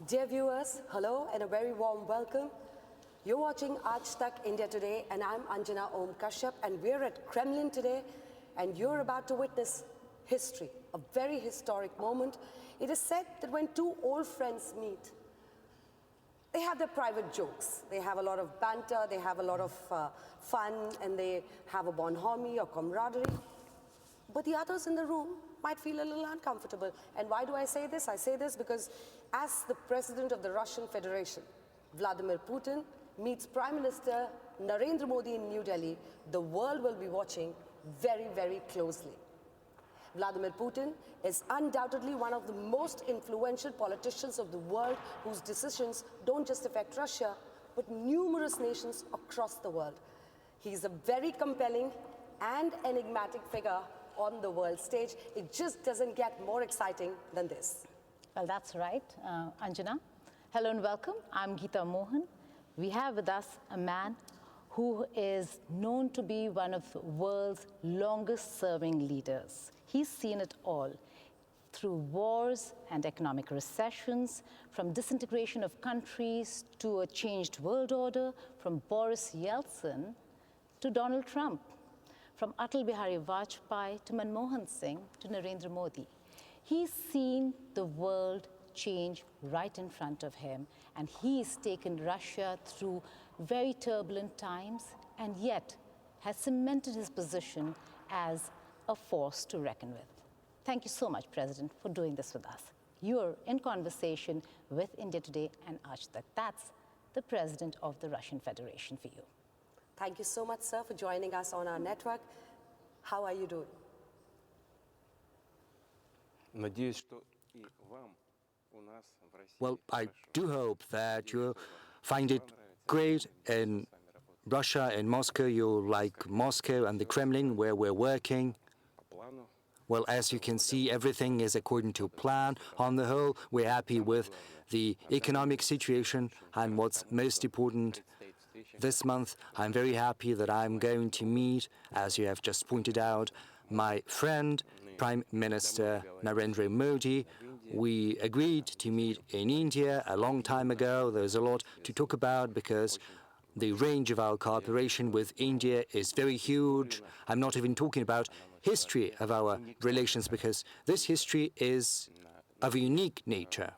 Dear viewers, hello and a very warm welcome. You're watching Aaj Tak India Today and I'm Anjana Om Kashyap and we're at Kremlin today and you're about to witness history, a very historic moment. It is said that when two old friends meet, they have their private jokes. They have a lot of banter, they have a lot of fun and they have a bonhomie or camaraderie. But the others in the room might feel a little uncomfortable. And why do I say this? I say this because as the president of the Russian Federation, Vladimir Putin, meets Prime Minister Narendra Modi in New Delhi, the world will be watching very, very closely. Vladimir Putin is undoubtedly one of the most influential politicians of the world whose decisions don't just affect Russia, but numerous nations across the world. He's a very compelling and enigmatic figure on the world stage. It just doesn't get more exciting than this. Well, that's right, Anjana. Hello and welcome. I'm Geeta Mohan. We have with us a man who is known to be one of the world's longest-serving leaders. He's seen it all, through wars and economic recessions, from disintegration of countries to a changed world order, from Boris Yeltsin to Donald Trump, from Atal Bihari Vajpayee to Manmohan Singh to Narendra Modi. He's seen the world change right in front of him, and he's taken Russia through very turbulent times and yet has cemented his position as a force to reckon with. Thank you so much, President, for doing this with us. You're in conversation with India Today and Aaj Tak. That's the President of the Russian Federation for you. Thank you so much, sir, for joining us on our network. How are you doing? Well, I do hope that you find it great in Russia, in Moscow. You like Moscow and the Kremlin, where we're working. Well, as you can see, everything is according to plan. On the whole, we're happy with the economic situation, and what's most important, this month, I'm very happy that I'm going to meet, as you have just pointed out, my friend, Prime Minister Narendra Modi. We agreed to meet in India a long time ago. There's a lot to talk about because the range of our cooperation with India is very huge. I'm not even talking about history of our relations because this history is of a unique nature.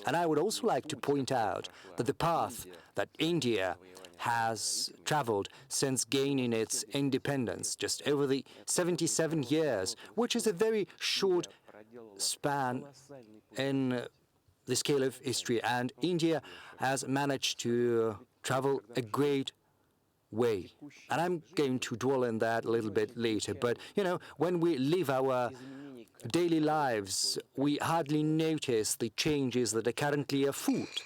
And I would also like to point out that the path that India has traveled since gaining its independence, just over the 77 years, which is a very short span in the scale of history. And India has managed to travel a great way. And I'm going to dwell on that a little bit later. But, you know, when we live our daily lives, we hardly notice the changes that are currently afoot.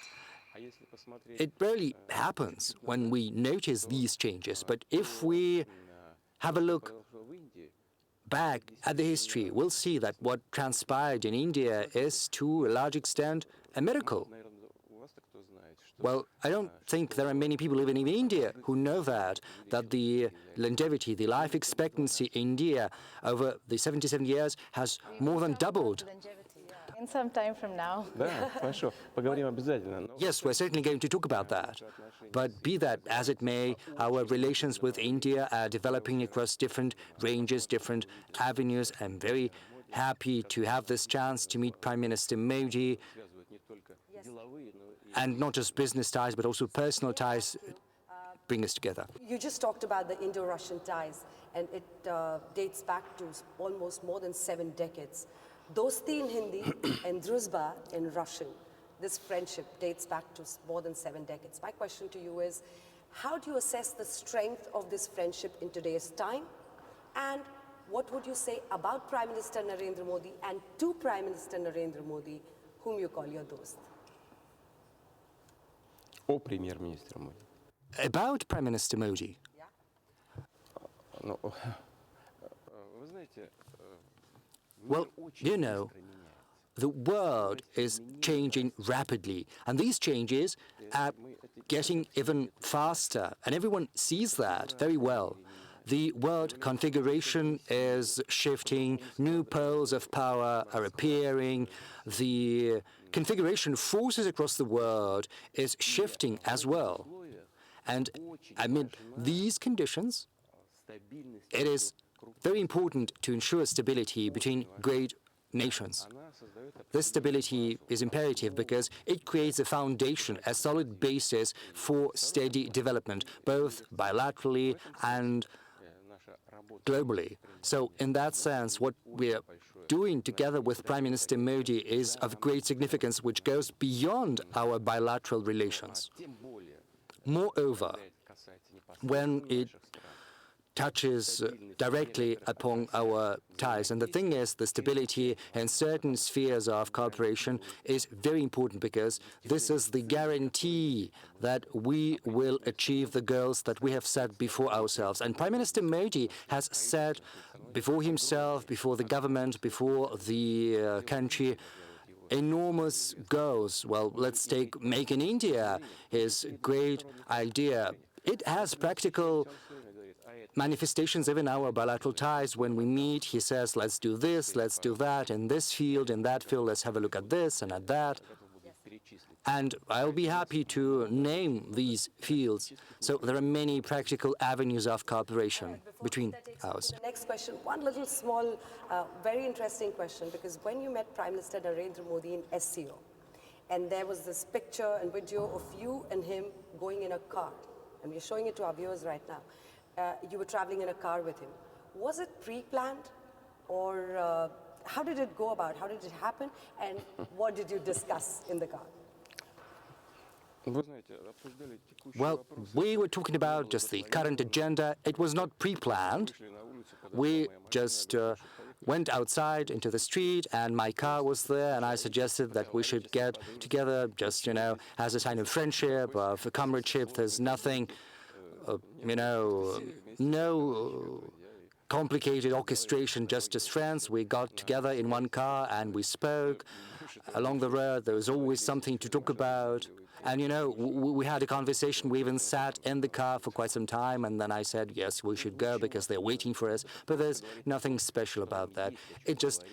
It rarely happens when we notice these changes, but if we have a look back at the history, we'll see that what transpired in India is, to a large extent, a miracle. Well, I don't think there are many people living in India who know that the longevity, the life expectancy in India over the 77 years has more than doubled. In some time from now. Yes, we're certainly going to talk about that. But be that as it may, our relations with India are developing across different ranges, different avenues. I'm very happy to have this chance to meet Prime Minister Modi. And not just business ties, but also personal ties bring us together. You just talked about the Indo-Russian ties, and it dates back to almost more than 7 decades. Dosti in Hindi and Druzhba in Russian. This friendship dates back to more than 7 decades. My question to you is, how do you assess the strength of this friendship in today's time? And what would you say about Prime Minister Narendra Modi and to Prime Minister Narendra Modi, whom you call your dost? About Prime Minister Modi. Yeah. Well, you know, the world is changing rapidly, and these changes are getting even faster, and everyone sees that very well. The world configuration is shifting, new poles of power are appearing, the configuration of forces across the world is shifting as well. And amid these conditions, it is very important to ensure stability between great nations. This stability is imperative because it creates a foundation, a solid basis for steady development, both bilaterally and globally. So in that sense, what we're doing together with Prime Minister Modi is of great significance, which goes beyond our bilateral relations. Moreover, when it touches directly upon our ties. And the thing is, the stability in certain spheres of cooperation is very important because this is the guarantee that we will achieve the goals that we have set before ourselves. And Prime Minister Modi has set before himself, before the government, before the country, enormous goals. Well, let's take Make in India, his great idea. It has practical manifestations even in our bilateral ties. When we meet, he says, let's do this, let's do that, in this field, in that field, let's have a look at this and at that. And I'll be happy to name these fields. So there are many practical avenues of cooperation between us. The next question, one little small, very interesting question, because when you met Prime Minister Narendra Modi in SCO, and there was this picture and video of you and him going in a car, and we're showing it to our viewers right now. You were traveling in a car with him. Was it pre-planned, or how did it go about? How did it happen, and what did you discuss in the car? Well, we were talking about just the current agenda. It was not pre-planned. We just went outside into the street, and my car was there, and I suggested that we should get together just, as a sign of friendship, of comradeship. There's nothing no complicated orchestration, just as friends. We got together in one car and we spoke. Along the road, there was always something to talk about. And, we had a conversation. We even sat in the car for quite some time. And then I said, yes, we should go because they're waiting for us. But there's nothing special about that. It just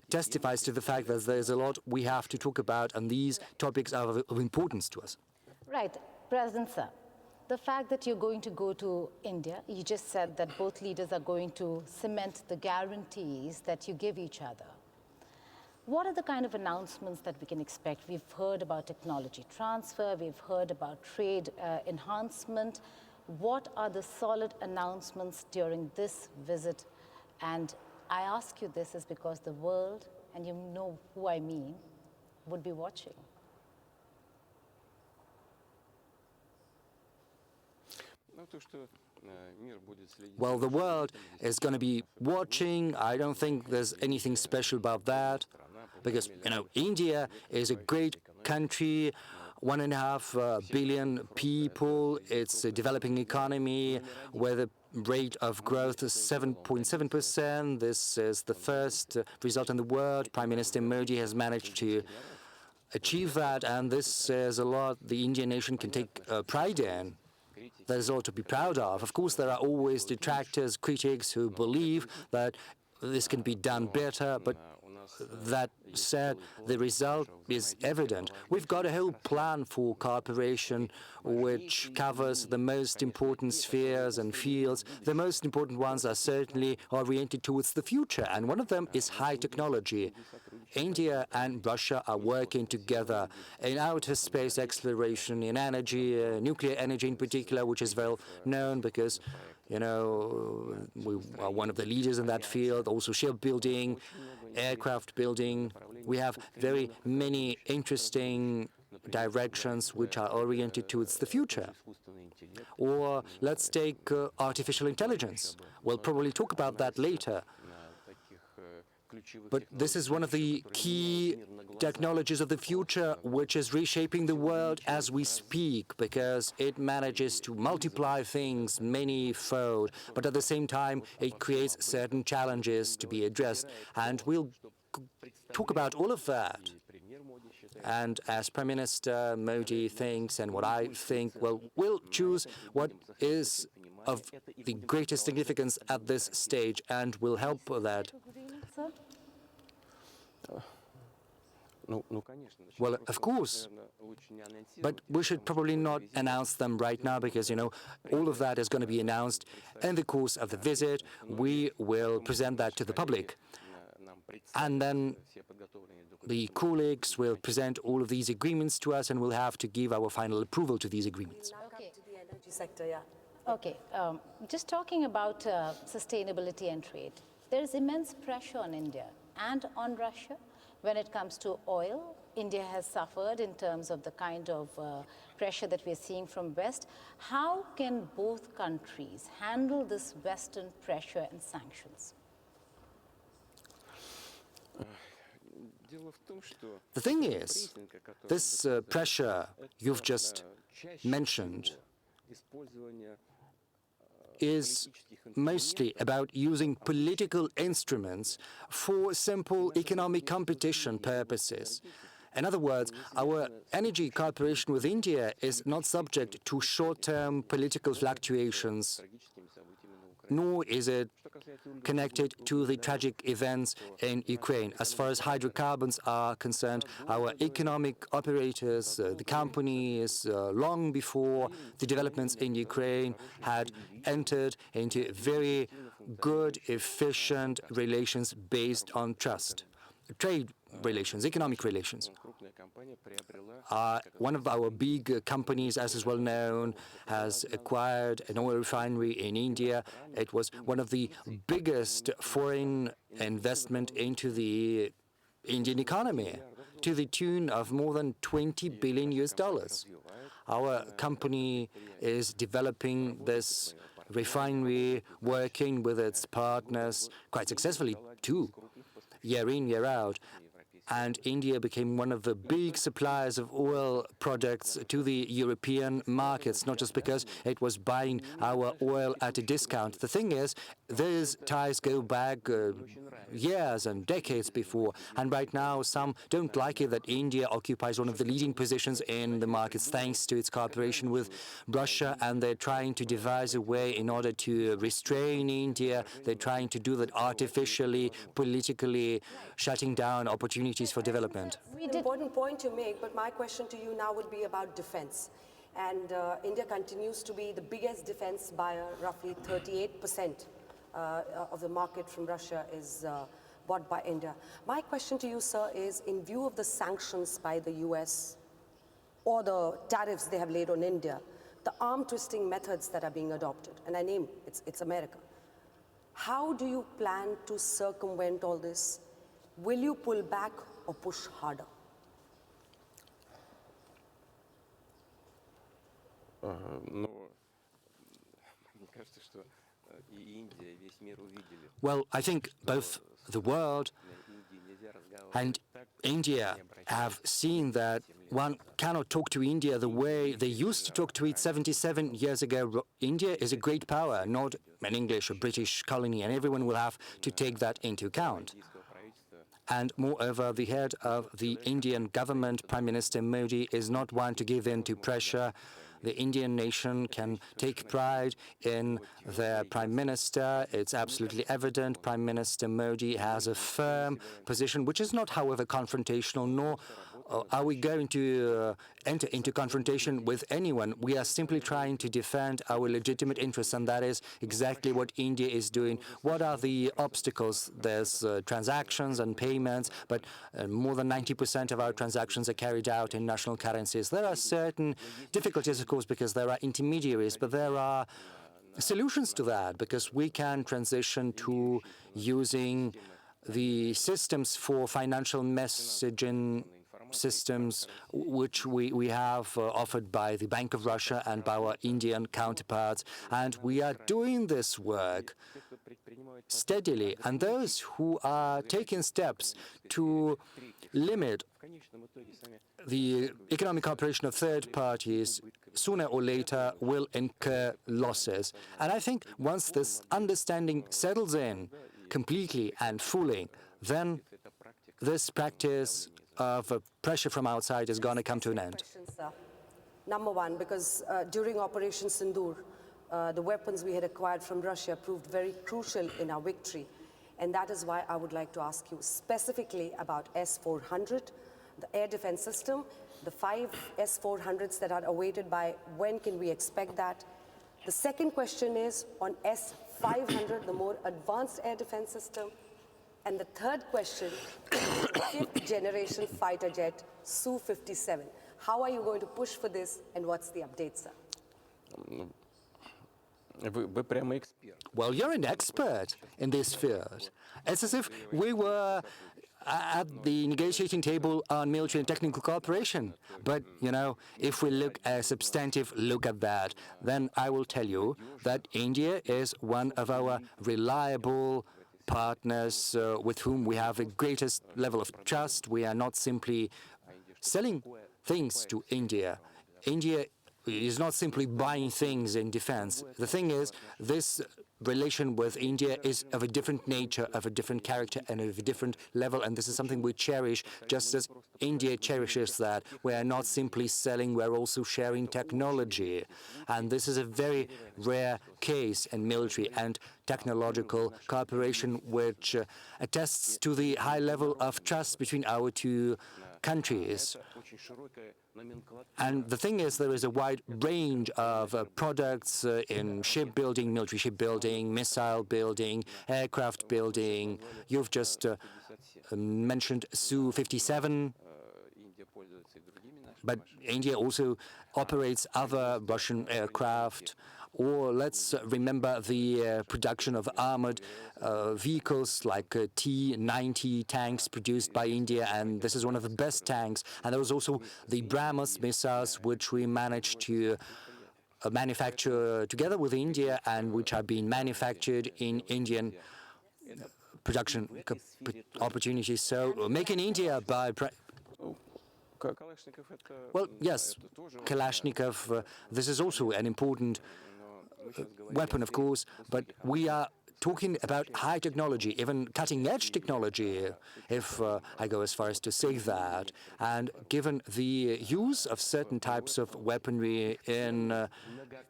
testifies to the fact that there's a lot we have to talk about. And these topics are of importance to us. Right. President Sir, the fact that you're going to go to India, you just said that both leaders are going to cement the guarantees that you give each other. What are the kind of announcements that we can expect? We've heard about technology transfer, we've heard about trade enhancement. What are the solid announcements during this visit? And I ask you this is because the world, and you know who I mean, would be watching. Well, the world is going to be watching. I don't think there's anything special about that because, India is a great country, 1.5 billion people. It's a developing economy where the rate of growth is 7.7%. This is the first result in the world. Prime Minister Modi has managed to achieve that, and this is a lot the Indian nation can take pride in. There's a lot to be proud of. Of course, there are always detractors, critics who believe that this can be done better, but that said, the result is evident. We've got a whole plan for cooperation which covers the most important spheres and fields. The most important ones are certainly oriented towards the future, and one of them is high technology. India and Russia are working together in outer space exploration, in energy, nuclear energy in particular, which is well known because, we are one of the leaders in that field, also shipbuilding, aircraft building. We have very many interesting directions which are oriented towards the future. Or let's take artificial intelligence. We'll probably talk about that later. But this is one of the key technologies of the future, which is reshaping the world as we speak, because it manages to multiply things many-fold, but at the same time, it creates certain challenges to be addressed. And we'll talk about all of that. And as Prime Minister Modi thinks, and what I think, well, we'll choose what is of the greatest significance at this stage, and we'll help that. Well, of course, but we should probably not announce them right now because, all of that is going to be announced in the course of the visit. We will present that to the public. And then the colleagues will present all of these agreements to us and we'll have to give our final approval to these agreements. Now come to the energy sector, yeah. Okay, just talking about sustainability and trade, there is immense pressure on India and on Russia when it comes to oil. India has suffered in terms of the kind of pressure that we're seeing from West. How can both countries handle this Western pressure and sanctions? The thing is, this pressure you've just mentioned is mostly about using political instruments for simple economic competition purposes. In other words, our energy cooperation with India is not subject to short-term political fluctuations, nor is it connected to the tragic events in Ukraine. As far as hydrocarbons are concerned, our economic operators, the companies, long before the developments in Ukraine, had entered into very good, efficient relations based on trust. Trade relations, economic relations. One of our big companies, as is well known, has acquired an oil refinery in India. It was one of the biggest foreign investment into the Indian economy, to the tune of more than $20 billion US. Our company is developing this refinery, working with its partners quite successfully too, year in, year out. And India became one of the big suppliers of oil products to the European markets, not just because it was buying our oil at a discount. The thing is, those ties go back years and decades before, and right now some don't like it that India occupies one of the leading positions in the markets thanks to its cooperation with Russia, and they're trying to devise a way in order to restrain India. They're trying to do that artificially, politically, shutting down opportunities for development. An important point to make, but my question to you now would be about defense. And India continues to be the biggest defense buyer. Roughly 38% of the market from Russia is bought by India. My question to you, sir, is in view of the sanctions by the US or the tariffs they have laid on India, the arm-twisting methods that are being adopted, and I name it's America. How do you plan to circumvent all this? Will you pull back or push harder? Well, I think both the world and India have seen that one cannot talk to India the way they used to talk to it 77 years ago. India is a great power, not an English or British colony, and everyone will have to take that into account. And moreover, the head of the Indian government, Prime Minister Modi, is not one to give in to pressure. The Indian nation can take pride in their Prime Minister. It's absolutely evident Prime Minister Modi has a firm position, which is not, however, confrontational, nor are we going to enter into confrontation with anyone. We are simply trying to defend our legitimate interests, and that is exactly what India is doing. What are the obstacles? There's transactions and payments, but more than 90% of our transactions are carried out in national currencies. There are certain difficulties, of course, because there are intermediaries, but there are solutions to that, because we can transition to using the systems for financial messaging systems which we have offered by the Bank of Russia and by our Indian counterparts, and we are doing this work steadily. And those who are taking steps to limit the economic cooperation of third parties sooner or later will incur losses. And I think once this understanding settles in completely and fully, then this practice of pressure from outside is going to come to an end. Number one, because during Operation Sindoor, the weapons we had acquired from Russia proved very crucial in our victory. And that is why I would like to ask you specifically about S-400, the air defense system, the 5 S-400s that are awaited by when can we expect that? The second question is on S-500, the more advanced air defense system. And the third question, the 5th generation fighter jet, Su-57. How are you going to push for this, and what's the update, sir? Вы прямо эксперт. Well, you're an expert in this field. It's as if we were at the negotiating table on military and technical cooperation. But, you know, if we look a substantive look at that, then I will tell you that India is one of our reliable partners with whom we have the greatest level of trust. We are not simply selling things to India. India is not simply buying things in defense. The thing is, this relation with India is of a different nature, of a different character, and of a different level, and this is something we cherish, just as India cherishes that. We are not simply selling, we're also sharing technology. And this is a very rare case in military and technological cooperation, which attests to the high level of trust between our two countries. And the thing is, there is a wide range of products in shipbuilding, military shipbuilding, missile building, aircraft building. You've just mentioned Su-57, but India also operates other Russian aircraft. Or let's remember the production of armored vehicles like T-90 tanks produced by India, and this is one of the best tanks. And there was also the BrahMos missiles, which we managed to manufacture together with India and which are being manufactured in Indian production opportunities. So make in India by... Well, yes, Kalashnikov, this is also an important weapon, of course, but we are talking about high technology, even cutting-edge technology, if I go as far as to say that. And given the use of certain types of weaponry in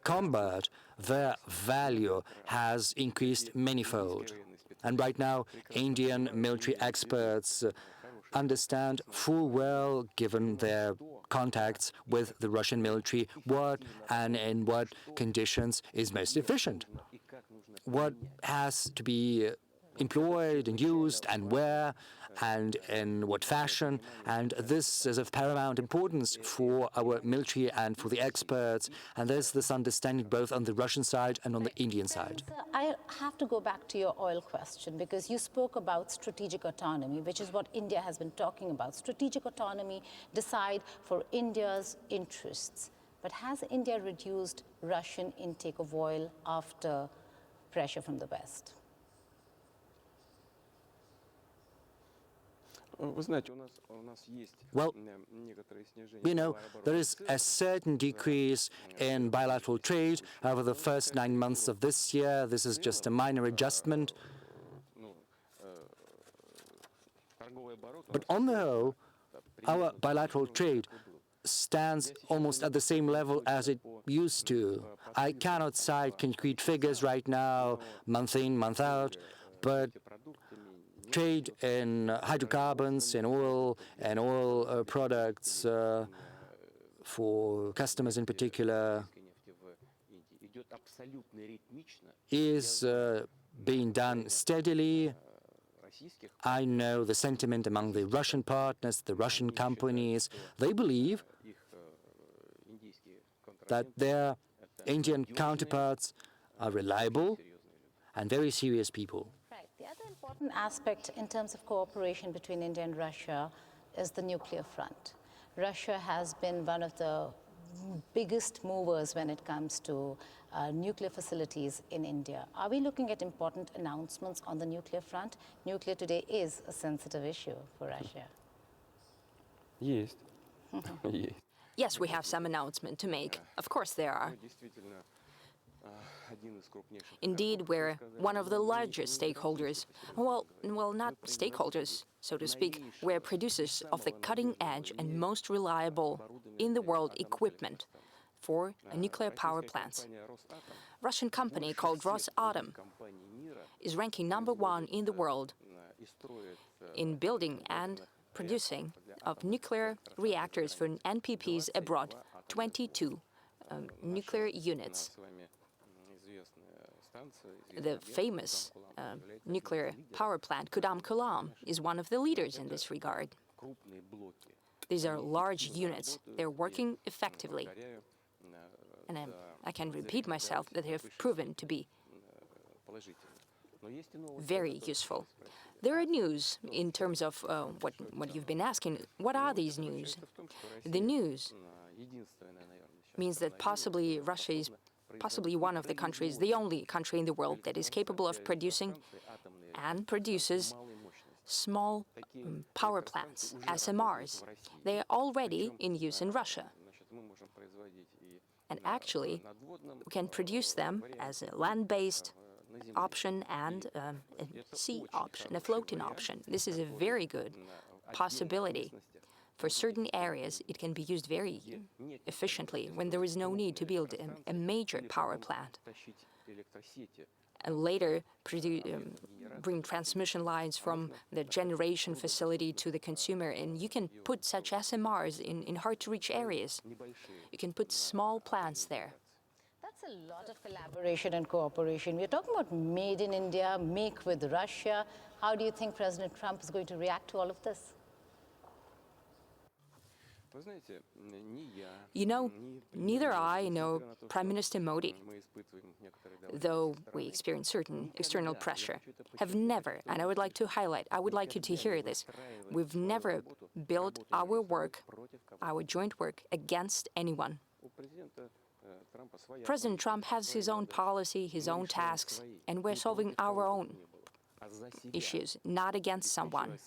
combat, their value has increased manifold. And right now, Indian military experts understand full well, given their contacts with the Russian military, what and in what conditions is most efficient, what has to be employed and used and where and in what fashion. And this is of paramount importance for our military and for the experts. And there's this understanding both on the Russian side and on the Indian side. I have to go back to your oil question, because you spoke about strategic autonomy, which is what India has been talking about. Strategic autonomy, decide for India's interests. But has India reduced Russian intake of oil after pressure from the West? Well, you know, there is a certain decrease in bilateral trade over the first 9 months of this year. This is just a minor adjustment. But on the whole, our bilateral trade stands almost at the same level as it used to. I cannot cite concrete figures right now, month in, month out, but trade in hydrocarbons, in oil, and oil products for customers in particular is being done steadily. I know the sentiment among the Russian partners, the Russian companies. They believe that their Indian counterparts are reliable and very serious people. Right. The other important aspect in terms of cooperation between India and Russia is the nuclear front. Russia has been one of the biggest movers when it comes to nuclear facilities in India. Are we looking at important announcements on the nuclear front? Nuclear today is a sensitive issue for Russia. Есть. Есть. Yes, we have some announcement to make. Of course there are. Indeed, we're one of the largest stakeholders. Well, not stakeholders, so to speak. We're producers of the cutting-edge and most reliable in the world equipment for nuclear power plants. Russian company called Rosatom is ranking #1 in the world in building and producing of nuclear reactors for NPPs abroad, 22 nuclear units. The famous nuclear power plant, Kudam-Kulam, is one of the leaders in this regard. These are large units. They're working effectively. And I can repeat myself that they have proven to be very useful. There are news in terms of what you've been asking. What are these news? The news means that possibly Russia is possibly one of the countries, the only country in the world that is capable of producing and produces small power plants, SMRs. They are already in use in Russia. And actually, we can produce them as a land-based option and a sea option, a floating option. This is a very good possibility. For certain areas, it can be used very efficiently when there is no need to build a major power plant. And later, bring transmission lines from the generation facility to the consumer. And you can put such SMRs in hard-to-reach areas. You can put small plants there. That's a lot of collaboration and cooperation. We're talking about made in India, make with Russia. How do you think President Trump is going to react to all of this? You know, neither I nor Prime Minister Modi, though we experience certain external pressure, have never, and I would like to highlight, I would like you to hear this, we've never built our work, our joint work, against anyone. President Trump has his own policy, his own tasks, and we're solving our own issues, not against someone,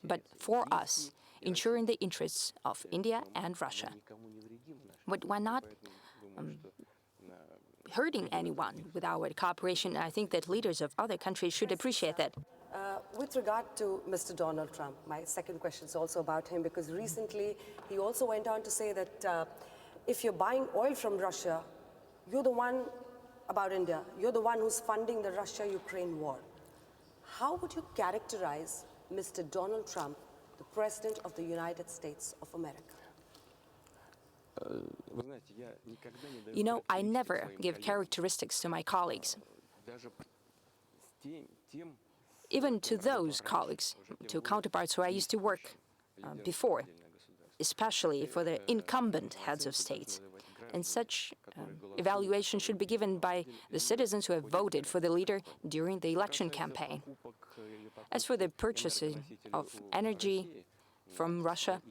but for us, ensuring the interests of India and Russia. But we're not hurting anyone with our cooperation. I think that leaders of other countries should appreciate that. With regard to Mr. Donald Trump, my second question is also about him, because recently he also went on to say that if you're buying oil from Russia, you're the one about India, you're the one who's funding the Russia-Ukraine war. How would you characterize Mr. Donald Trump, the President of the United States of America? You know, I never give characteristics to my colleagues. Even to those colleagues, to counterparts who I used to work before, especially for the incumbent heads of states. And such evaluation should be given by the citizens who have voted for the leader during the election campaign. As for the purchasing of energy from Russia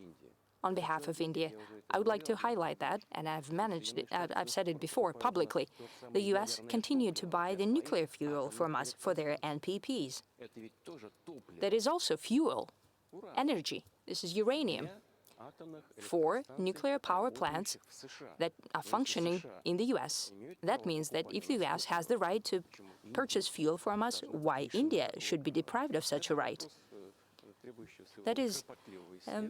on behalf of India, I would like to highlight that, and I've said it before publicly. The U.S. continued to buy the nuclear fuel from us for their NPPs. That is also fuel, energy. This is uranium for nuclear power plants that are functioning in the U.S. That means that if the U.S. has the right to purchase fuel from us, why India should be deprived of such a right? That is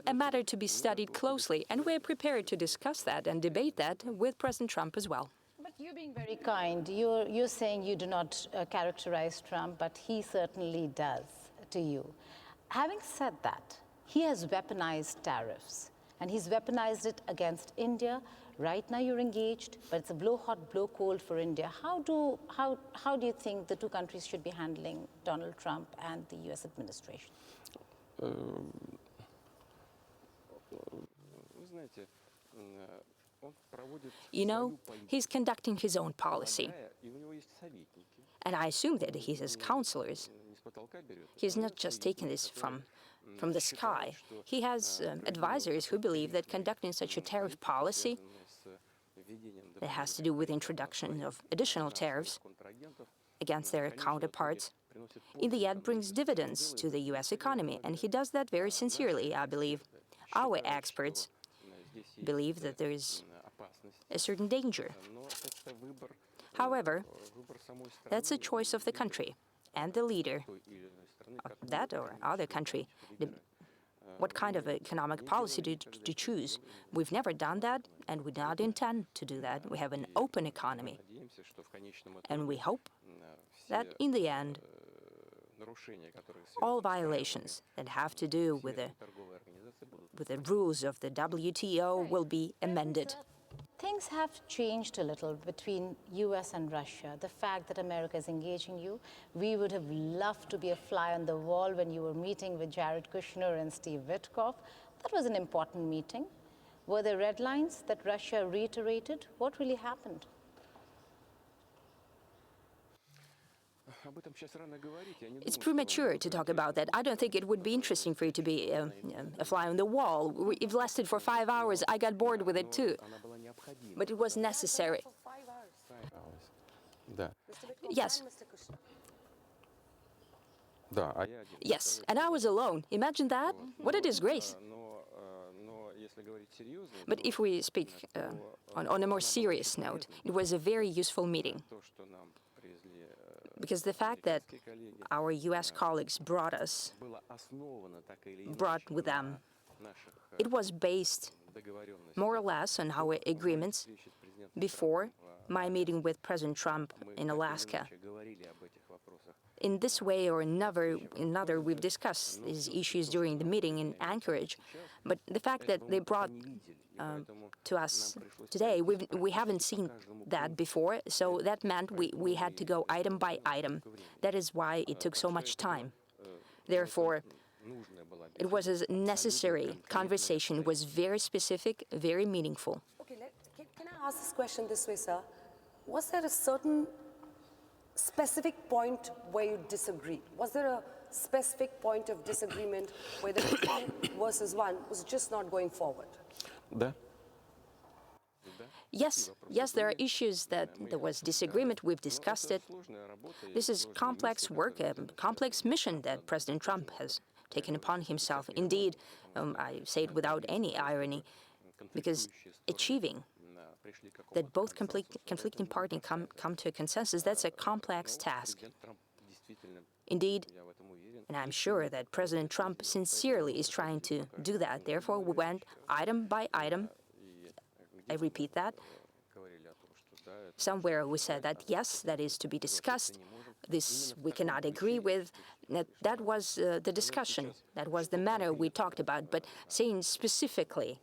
a matter to be studied closely, and we're prepared to discuss that and debate that with President Trump as well. But you're being very kind. You're saying you do not characterize Trump, but he certainly does to you. Having said that, he has weaponized tariffs, and he's weaponized it against India. Right now you're engaged, but it's a blow hot, blow cold for India. How do you think the two countries should be handling Donald Trump and the U.S. administration? You know, he's conducting his own policy, and I assume that he has counselors. He's not just taking this from the sky. He has advisors who believe that conducting such a tariff policy that has to do with introduction of additional tariffs against their counterparts in the end brings dividends to the U.S. economy, and he does that very sincerely, I believe. Our experts believe that there is a certain danger. However, that's a choice of the country and the leader of that or other country, what kind of economic policy to choose. We've never done that, and we do not intend to do that. We have an open economy, and we hope that in the end, All violations that have to do with the rules of the WTO will be amended. Things have changed a little between US and Russia. The fact that America is engaging you, we would have loved to be a fly on the wall when you were meeting with Jared Kushner and Steve Witkoff. That was an important meeting. Were there red lines that Russia reiterated? What really happened? It's premature to talk about that. I don't think it would be interesting for you to be a fly on the wall. It lasted for 5 hours. I got bored with it too. But it was necessary. For 5 hours. Да. Mr. Witkoff Yes. and Mr. Kushner. Да, а я один. Yes, and I was alone. Imagine that? What a disgrace. Но если говорить серьезно, But if we speak on a more serious note, it was a very useful meeting. то, что нам привезли, Because the fact that our US colleagues brought us, было основано так или иначе brought with them, на наших it was based договоренностях. more or less on our agreements Встречи с президентом before my meeting with President Trump мы in так или Alaska. иначе говорили об этих вопросах. In this way or another, we've discussed these issues during the meeting in Anchorage. But the fact that they brought to us today, we haven't seen that before, so that meant we had to go item by item. That is why it took so much time. Therefore, Нужная была it was a necessary conversation, was very specific, very meaningful. Okay, can I ask this question this way, sir? Was there a certain specific point where you disagreed? Was there a specific point of disagreement where the 2 versus 1 was just not going forward? Да. Yes, there are issues that there was disagreement. We've discussed it. Сложная работа. This is complex work, a complex mission that President Trump has taken upon himself. Indeed, I say it without any irony, because achieving Пришли к that both conflicting parties come to a consensus, that's a complex task. президент Трамп действительно, Indeed, я в этом уверен, and I'm sure that President Trump sincerely is trying to do that. Therefore, we went item by item. I repeat that. говорили о том, что да, это Somewhere we said that, yes, that is to be discussed. This we cannot agree with. That was the discussion. That was the manner we talked about. But saying specifically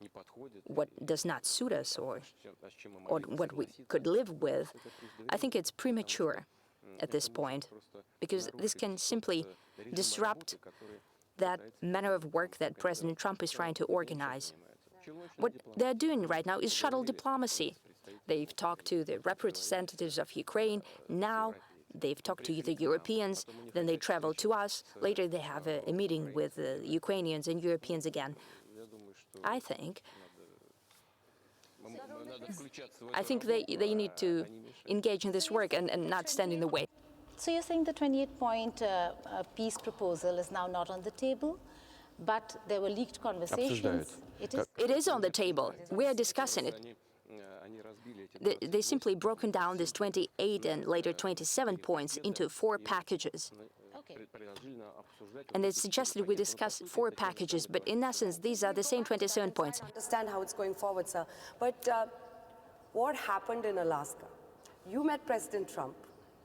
не подходит, what does not suit us or с чем мы or могли what we согласиться, could live with, I think it's premature at this point, because this can simply disrupt that manner of work that President Trump is trying to organize. What they're doing right now is shuttle diplomacy. They've talked to the representatives of Ukraine. Now they've talked to the Europeans. Then they travel to us. Later they have a meeting with the Ukrainians and Europeans again. I think they need to engage in this work and not stand in the way. So you're saying the 28-point peace proposal is now not on the table, but there were leaked conversations. It is on the table. We are discussing it. они разбили эти They simply broken down these 28 and later 27 points into 4 packages. предложили нам обсуждать. And they suggested we discuss 4 packages, but in essence, these are the same 27 points. I understand how it's going forward, sir. But what happened in Alaska? You met President Trump,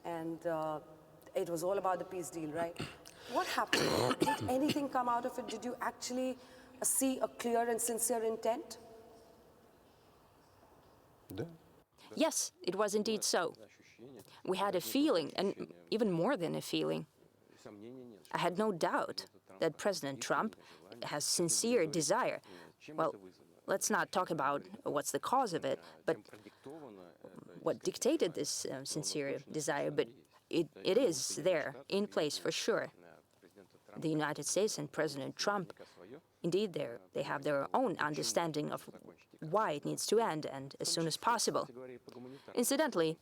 and it was all about the peace deal, right? What happened? Did anything come out of it? Did you actually see a clear and sincere intent? Да. Yes, it was indeed so. Ощущение, We had a feeling, and even more than a feeling. сомнений нет. I had no doubt that President Trump has sincere desire. Well, let's not talk about what's the cause of it, but Продиктовано это what dictated this sincere desire, but it is there, in place for sure. президента The United States and President Trump, свое. indeed, they have their own understanding of why it needs to end, and as soon as possible. Говоря по гуманитарному, Incidentally,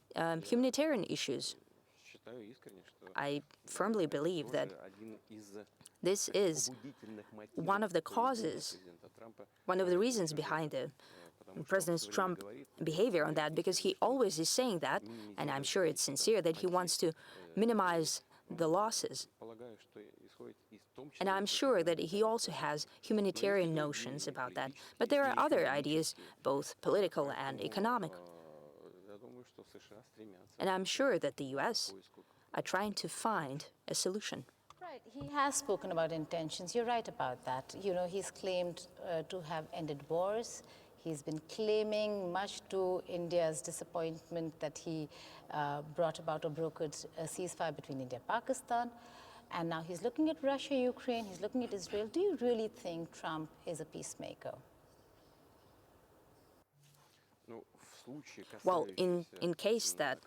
humanitarian issues, считаю искренне, что I firmly believe that один из this is побудительных мотивов one of the causes, президента Трампа, one of the reasons behind the President Trump's behavior on that, because he always is saying that, and I'm sure it's sincere, that he wants to minimize the losses. полагаю, что исходит из том числе And I'm sure that he also has humanitarian notions about that. But there are other ideas, both political and economic. я думаю, что США стремятся And I'm sure that the US к поиску are trying to find a solution. Right, he has spoken about intentions. You're right about that. You know, he's claimed to have ended wars. He's been claiming, much to India's disappointment, that he brought about or brokered a ceasefire between India and Pakistan. And now he's looking at Russia, Ukraine, he's looking at Israel. Do you really think Trump is a peacemaker? Well, in case that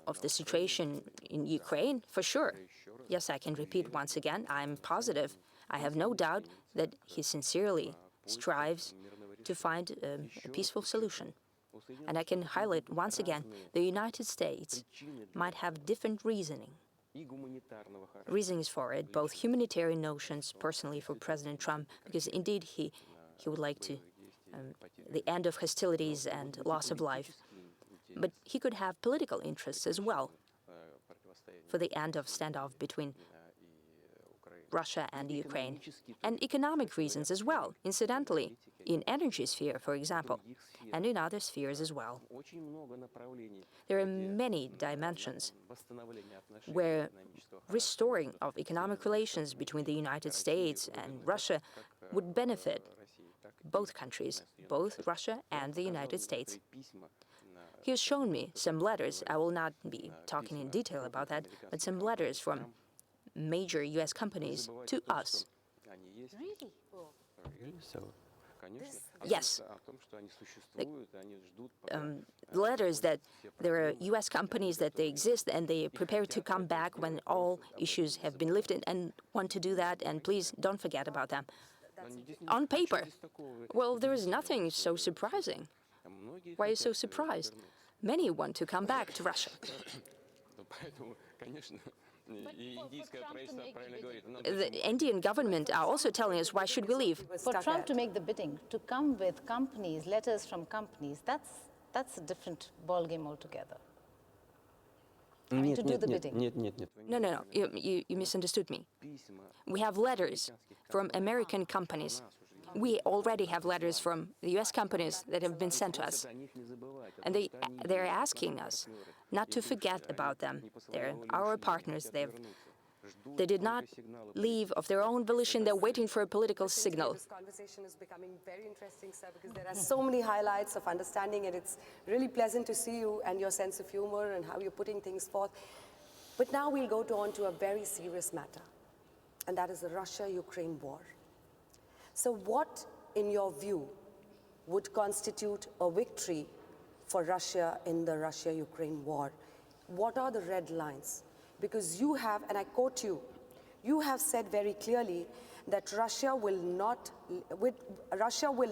of the situation in Ukraine, for sure. Yes, I can repeat once again, I'm positive. I have no doubt that he sincerely strives to find a peaceful solution. And I can highlight once again, the United States might have different reasonings for it, both humanitarian notions, personally for President Trump, because indeed he would like to the end of hostilities and loss of life. But he could have political interests as well for the end of standoff between Russia and Ukraine, and economic reasons as well, incidentally, in energy sphere, for example, and in other spheres as well. There are many dimensions where restoring of economic relations between the United States and Russia would benefit both countries, both Russia and the United States. He has shown me some letters. I will not be talking in detail about that, but some letters from major U.S. companies to us. Really? Yes. Letters that there are U.S. companies that they exist and they are prepared to come back when all issues have been lifted and want to do that, and please don't forget about them. On paper. Well, there is nothing so surprising. Why are you so surprised? Many want to come back to Russia. The Indian government are also telling us, why should we leave? For Trump to make the bidding, to come with companies, letters from companies, that's a different ballgame altogether. I mean, to do the bidding. No, you misunderstood me. We have letters from American companies. We already have letters from the U.S. companies that have been sent to us. And they're asking us not to forget about them. They're our partners. They did not leave of their own volition. They're waiting for a political signal. This conversation is becoming very interesting, sir, because there are so many highlights of understanding, and it's really pleasant to see you and your sense of humor and how you're putting things forth. But now we'll go on to a very serious matter, and that is the Russia-Ukraine war. So what, in your view, would constitute a victory for Russia in the Russia-Ukraine war? What are the red lines? Because you have, and I quote you, you have said very clearly that Russia will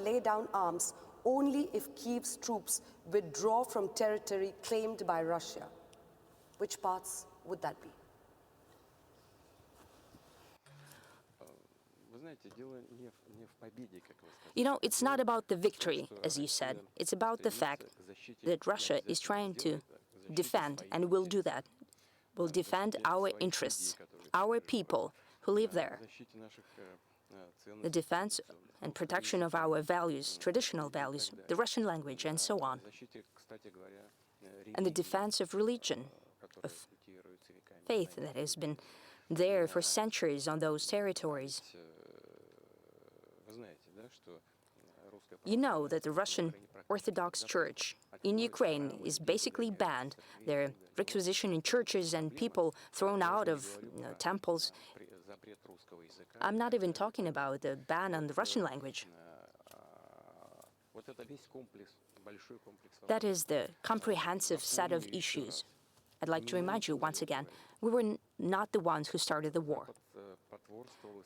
lay down arms only if Kiev's troops withdraw from territory claimed by Russia. Which parts would that be? You know, it's not about the victory, as you said. It's about the fact that Russia is trying to defend, and will do that. Will defend our interests, our people who live there. The defense and protection of our values, traditional values, the Russian language, and so on. And the defense of religion, of faith that has been there for centuries on those territories. You know that the Russian Orthodox Church in Ukraine is basically banned. There are requisition in churches and people thrown out of temples. I'm not even talking about the ban on the Russian language. That is the comprehensive set of issues. I'd like to remind you once again, we were not the ones who started the war.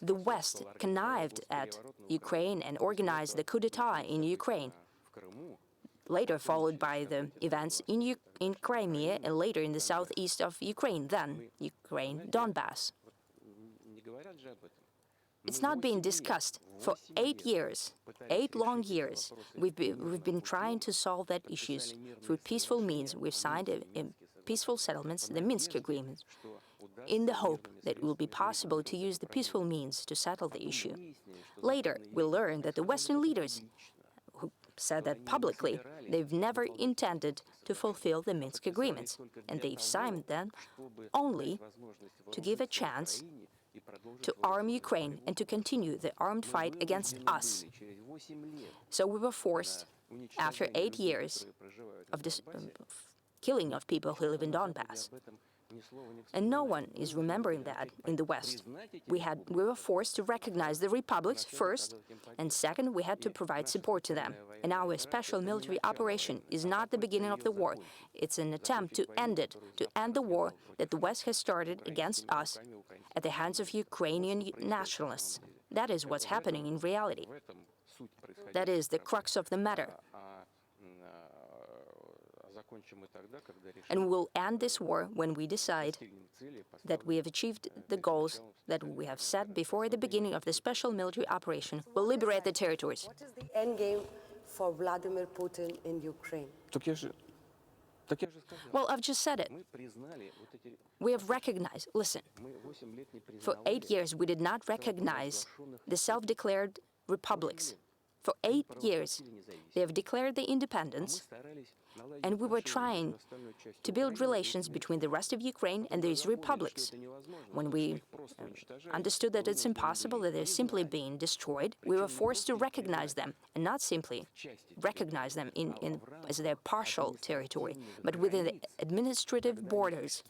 The West connived at Ukraine and organized the coup d'etat in Ukraine, later followed by the events in Crimea and later in the southeast of Ukraine, then Ukraine, Donbass. It's not being discussed. For 8 years, 8 long years, we've been trying to solve that issues through peaceful means. We've signed peaceful settlements, the Minsk agreements, in the hope that it will be possible to use the peaceful means to settle the issue. Later, we learned that the Western leaders, who said that publicly. They've never intended to fulfill the Minsk agreements, and they've signed them only to give a chance to arm Ukraine and to continue the armed fight against us. So we were forced, after 8 years of this killing of people who live in Donbass. And no one is remembering that in the West. We were forced to recognize the republics first, and second, we had to provide support to them. And our special military operation is not the beginning of the war. It's an attempt to end it, to end the war that the West has started against us at the hands of Ukrainian nationalists. That is what's happening in reality. That is the crux of the matter. And we'll end this war when we decide that we have achieved the goals that we have set before the beginning of the special military operation. We'll liberate the territories. What is the end game for Vladimir Putin in Ukraine? Well, I've just said it. We have recognized, listen, for 8 years we did not recognize the self-declared republics. For 8 years they have declared their independence, and we were trying to build relations between the rest of Ukraine and these republics. When we understood that it's impossible, that they're simply being destroyed, we were forced to recognize them, and not simply recognize them as their partial territory, but within the administrative borders,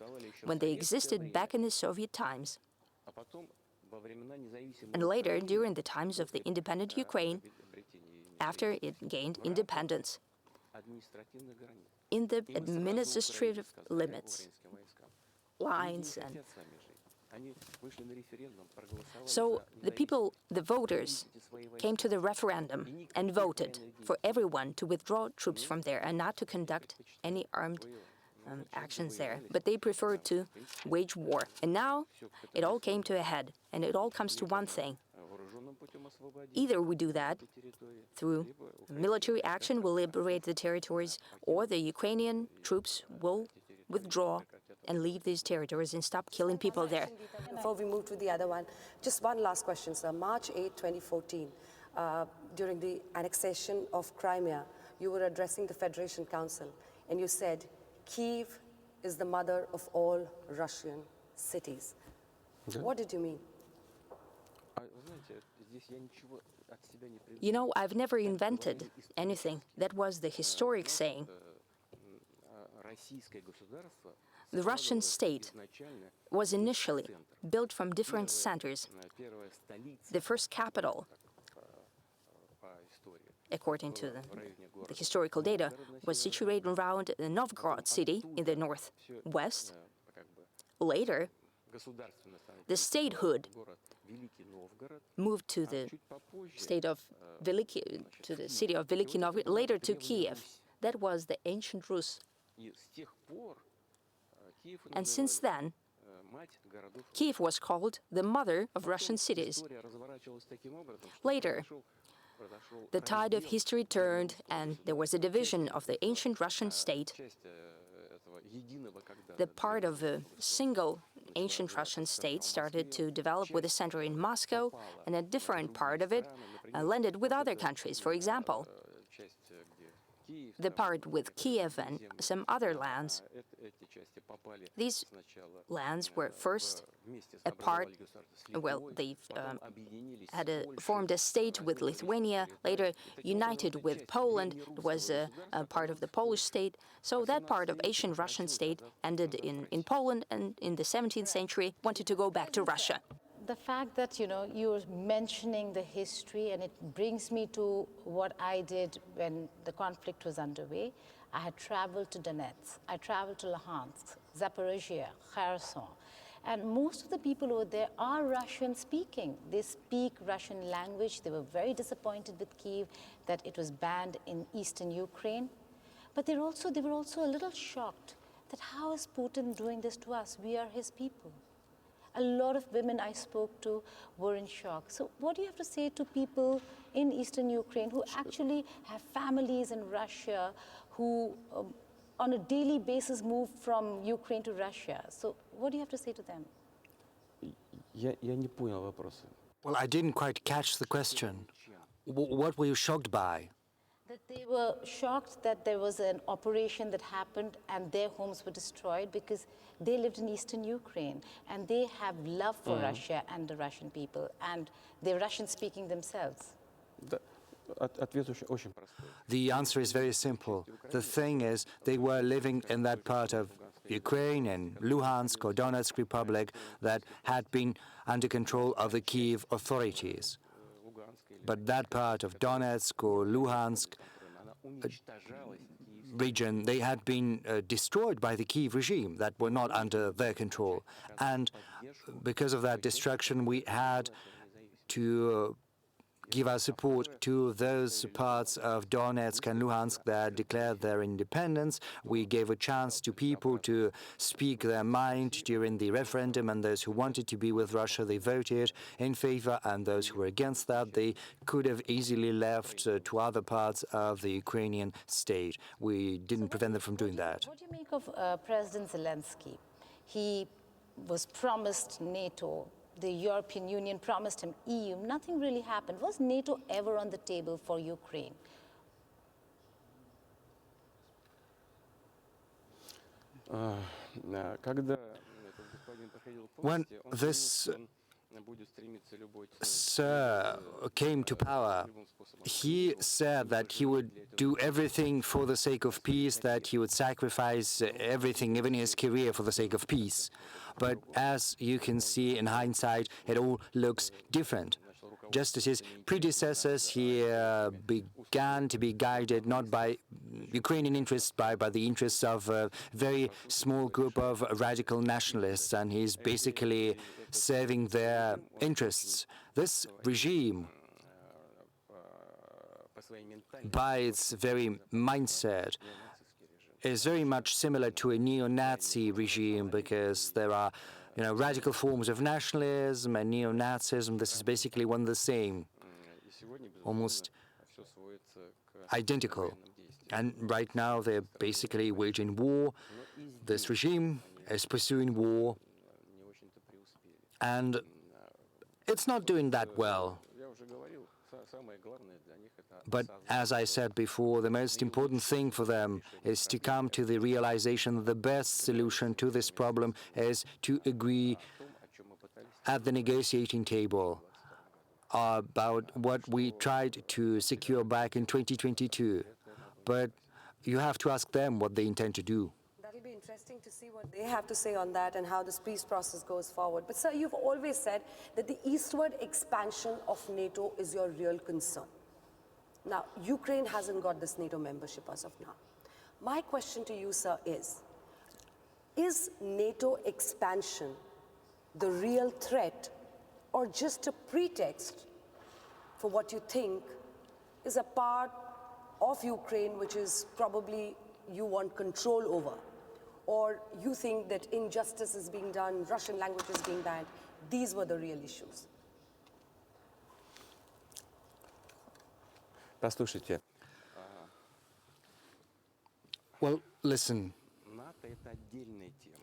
when they existed back in the Soviet times. And later, during the times of the independent Ukraine, after it gained independence, in the administrative limits, lines, and so the people, the voters, came to the referendum and voted for everyone to withdraw troops from there and not to conduct any armed actions there. But they preferred to wage war. And now it all came to a head, and it all comes to one thing. Either we do that through military action, we'll liberate the territories, or the Ukrainian troops will withdraw and leave these territories and stop killing people there. Before we move to the other one, just one last question, sir. March 8, 2014, during the annexation of Crimea, you were addressing the Federation Council, and you said, Kyiv is the mother of all Russian cities. What did you mean? You know, I've never invented anything. That was the historic saying. The Russian state was initially built from different centers. The first capital, according to the historical data, was situated around the Novgorod city in the northwest. Later, the statehood moved to the city of Veliki Novgorod, later to Kiev. That was the ancient Rus. And since then, Kiev was called the mother of Russian cities. Later, the tide of history turned, and there was a division of the ancient Russian state. The part of a single ancient Russian state started to develop with a center in Moscow, and a different part of it landed with other countries. For example, the part with Kiev and some other lands. These lands were first a part, well, they formed a state with Lithuania, later united with Poland. It was a part of the Polish state. So that part of ancient Russian state ended in Poland, and in the 17th century wanted to go back to Russia. The fact that, you're mentioning the history, and it brings me to what I did when the conflict was underway. I had traveled to Donetsk, I traveled to Luhansk, Zaporizhia, Kherson, and most of the people over there are Russian speaking. They speak Russian language. They were very disappointed with Kyiv that it was banned in eastern Ukraine. But they were also a little shocked that how is Putin doing this to us? We are his people. A lot of women I spoke to were in shock. So what do you have to say to people in eastern Ukraine who actually have families in Russia, who on a daily basis move from Ukraine to Russia? So what do you have to say to them? Well, I didn't quite catch the question. What were you shocked by? The That they were shocked that there was an operation that happened and their homes were destroyed because they lived in eastern Ukraine and they have love for Russia and the Russian people and they're Russian speaking themselves. Да, ответ очень простой. The answer is very simple. The thing is, they were living in that part of Ukraine and Luhansk or Donetsk Republic that had been under control of the Kiev authorities. But that part of Donetsk or Luhansk region, they had been destroyed by the Kiev regime that were not under their control. And because of that destruction, we had to give our support to those parts of Donetsk and Luhansk that declared their independence. We gave a chance to people to speak their mind during the referendum, and those who wanted to be with Russia, they voted in favor, and those who were against that, they could have easily left to other parts of the Ukrainian state. We didn't prevent them from doing that. What do you make of President Zelensky? He was promised NATO. The European Union promised him EU. Nothing really happened. Was NATO ever on the table for Ukraine? Когда When this Sir came to power, he said that he would do everything for the sake of peace, that he would sacrifice everything, even his career, for the sake of peace. But as you can see in hindsight, it all looks different. Just as his predecessors, he began to be guided not by Ukrainian interests, but by the interests of a very small group of radical nationalists, and he's basically serving their interests. This regime, by its very mindset, is very much similar to a neo-Nazi regime because there are radical forms of nationalism and neo-Nazism. This is basically one and the same, almost identical. And right now they're basically waging war. This regime is pursuing war, and it's not doing that well. But as I said before, the most important thing for them is to come to the realization that the best solution to this problem is to agree at the negotiating table about what we tried to secure back in 2022. But you have to ask them what they intend to do. That'll be interesting to see what they have to say on that and how this peace process goes forward. But sir, you've always said that the eastward expansion of NATO is your real concern. Now, Ukraine hasn't got this NATO membership as of now. My question to you, sir, is NATO expansion the real threat or just a pretext for what you think is a part of Ukraine which is probably you want control over? Or you think that injustice is being done, Russian language is being banned? These were the real issues. Послушайте, Well, listen.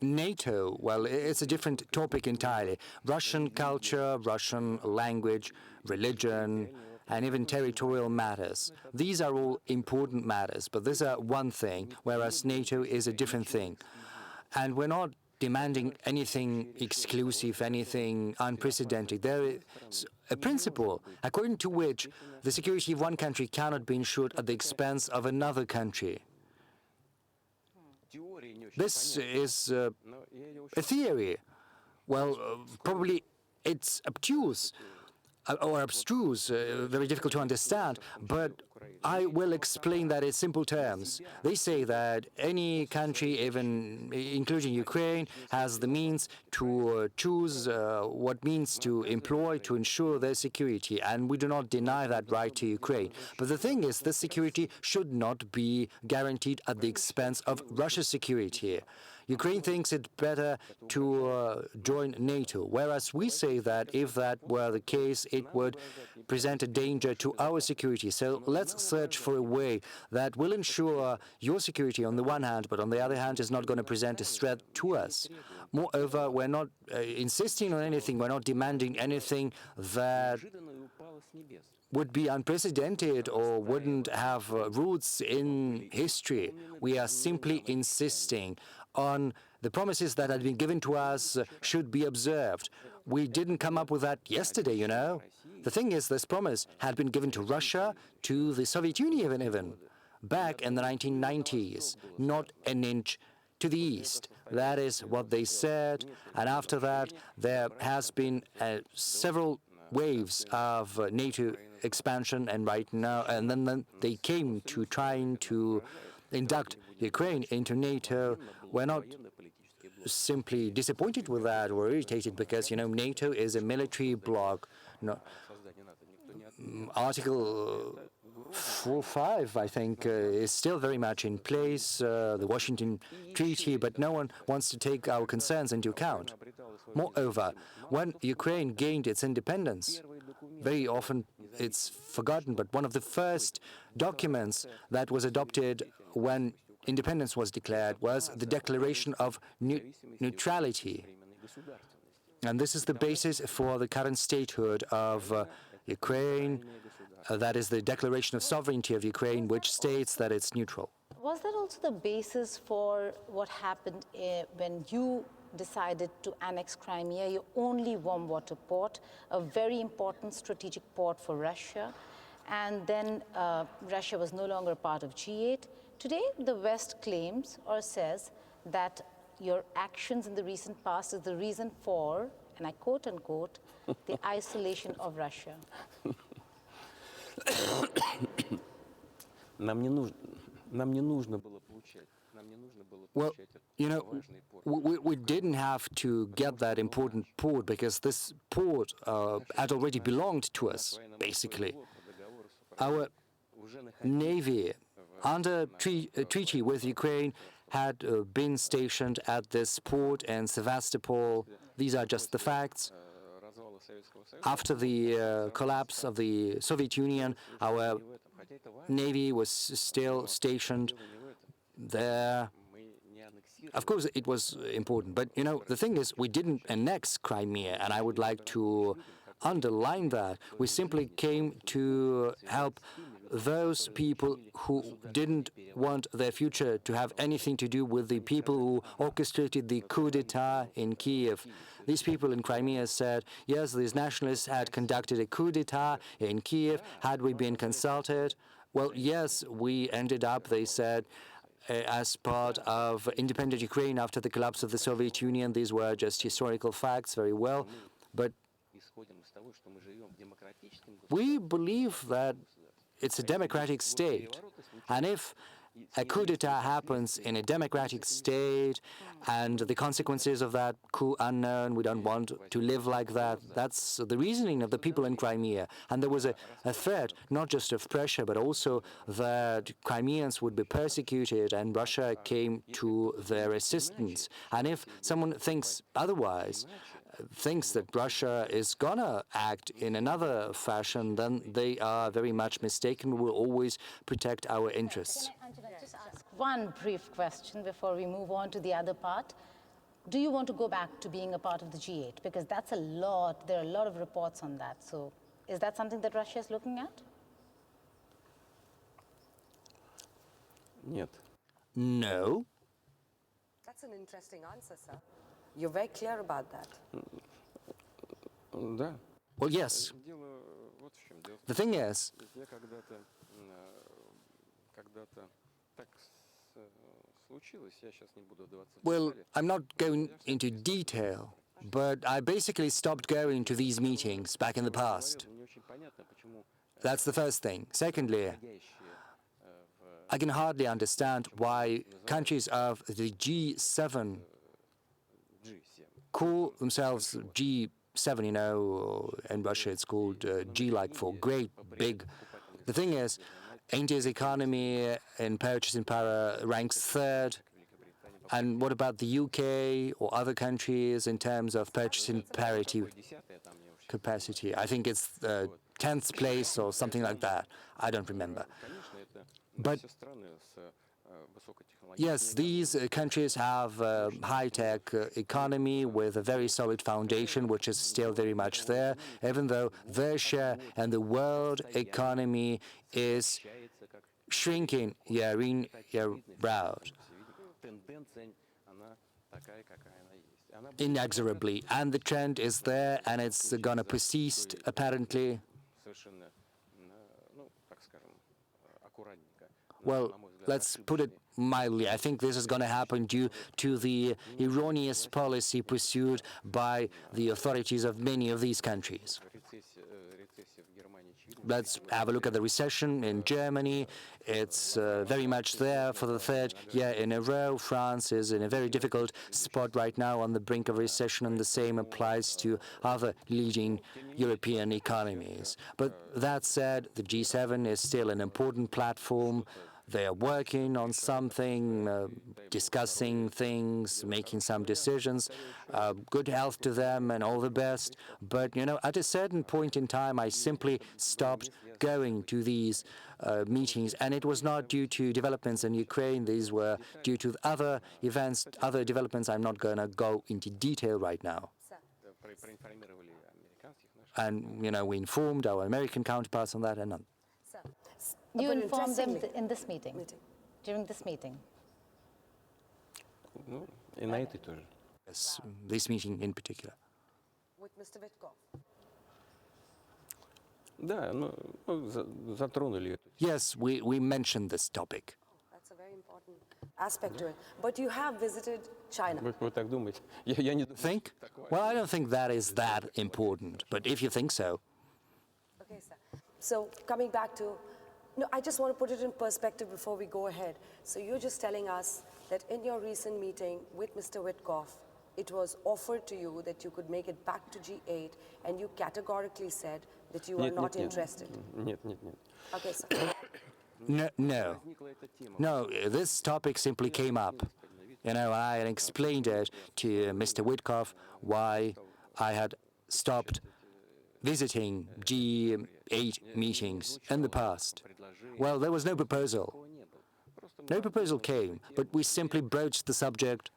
NATO, well, it's a different topic entirely. Russian culture, Russian language, religion, and even territorial matters. These are all important matters, but these are one thing, whereas NATO is a different thing. And we're not demanding anything exclusive, anything unprecedented. There is a principle according to which the security of one country cannot be ensured at the expense of another country. This is a theory. Well, probably it's obtuse or abstruse, very difficult to understand, but I will explain that in simple terms. They say that any country, even including Ukraine, has the means to choose what means to employ to ensure their security, and we do not deny that right to Ukraine. But the thing is, this security should not be guaranteed at the expense of Russia's security. Ukraine thinks it better to join NATO, whereas we say that if that were the case, it would present a danger to our security. So let's search for a way that will ensure your security on the one hand, but on the other hand is not going to present a threat to us. Moreover, we're not insisting on anything, we're not demanding anything that would be unprecedented or wouldn't have roots in history. We are simply insisting on the promises that had been given to us should be observed. We didn't come up with that yesterday, you know. The thing is, this promise had been given to Russia, to the Soviet Union even, back in the 1990s, not an inch to the east. That is what they said, and after that there has been several waves of NATO expansion, and right now, and then they came to trying to induct Ukraine into NATO. We're not simply disappointed with that or irritated because, you know, NATO is a military bloc. No, Article 4.5, I think, is still very much in place, the Washington Treaty, but no one wants to take our concerns into account. Moreover, when Ukraine gained its independence, very often it's forgotten, but one of the first documents that was adopted when independence was declared was the Declaration of Neutrality. And this is the basis for the current statehood of Ukraine. That is the Declaration of Sovereignty of Ukraine, which states that it's neutral. Was that also the basis for what happened when you decided to annex Crimea, your only warm water port, a very important strategic port for Russia, and then Russia was no longer part of G8? Today, the West claims or says that your actions in the recent past is the reason for, and I quote unquote, the isolation of Russia. Well, you know, we didn't have to get that important port because this port had already belonged to us, basically. Our navy, under treaty with Ukraine, had been stationed at this port in Sevastopol. These are just the facts. After the collapse of the Soviet Union, our navy was still stationed there. Of course, it was important, but you know, the thing is, we didn't annex Crimea, and I would like to underline that. We simply came to help those people who didn't want their future to have anything to do with the people who orchestrated the coup d'etat in Kiev. These people in Crimea said, yes, these nationalists had conducted a coup d'etat in Kiev. Had we been consulted? Well, yes, we ended up, they said, as part of independent Ukraine after the collapse of the Soviet Union. These were just historical facts, very well. But we believe that it's a democratic state. And if a coup d'etat happens in a democratic state and the consequences of that coup unknown, we don't want to live like that. That's the reasoning of the people in Crimea. And there was a threat, not just of pressure, but also that Crimeans would be persecuted, and Russia came to their assistance. And if someone thinks otherwise, thinks that Russia is gonna act in another fashion, then they are very much mistaken. We will always protect our interests. Can I just ask one brief question before we move on to the other part? Do you want to go back to being a part of the G8? Because that's a lot, there are a lot of reports on that. So is that something that Russia is looking at? Нет. No. That's an interesting answer, sir. You're very clear about that. Да. Well, yes. Дело вот в чем. Дело в The thing is, том, что я когда-то так случилось, я сейчас не буду вдаваться в well, детали. I'm not going into detail, but I basically stopped going to these meetings back in the past. Мне очень понятно, почему That's the first thing. Secondly, I can hardly understand why countries of the G7 call themselves G7, you know, in Russia it's called G like for great, big. The thing is, India's economy in purchasing power ranks third. And what about the UK or other countries in terms of purchasing parity capacity? I think it's 10th place or something like that. I don't remember. But Yes, these countries have a high-tech economy with a very solid foundation, which is still very much there, even though their share and the world economy is shrinking year in, year out, inexorably. And the trend is there, and it's going to persist, apparently. Well, let's put it mildly. I think this is going to happen due to the erroneous policy pursued by the authorities of many of these countries. Let's have a look at the recession in Germany. It's very much there for the third year in a row. France is in a very difficult spot right now on the brink of recession, and the same applies to other leading European economies. But that said, the G7 is still an important platform. They are working on something, discussing things, making some decisions. Good health to them and all the best. But, you know, at a certain point in time, I simply stopped going to these meetings. And it was not due to developments in Ukraine. These were due to other events, other developments. I'm not going to go into detail right now. And, you know, we informed our American counterparts on that and on. You informed them in this meeting, during this meeting. Yes, this meeting in particular. With Mr. Witkov. Yes, we mentioned this topic. That's a very important aspect to it. But you have visited China. Think? Well, I don't think that is that important. But if you think so. Okay, sir. So coming back to, no, I just want to put it in perspective before we go ahead. So you're just telling us that in your recent meeting with Mr. Witkov, it was offered to you that you could make it back to G8, and you categorically said that you are not interested. Okay, sir. No, this topic simply came up. You know, I explained it to Mr. Witkov why I had stopped visiting G8 meetings in the past. Well, there was no proposal. No proposal came, but we simply broached the subject.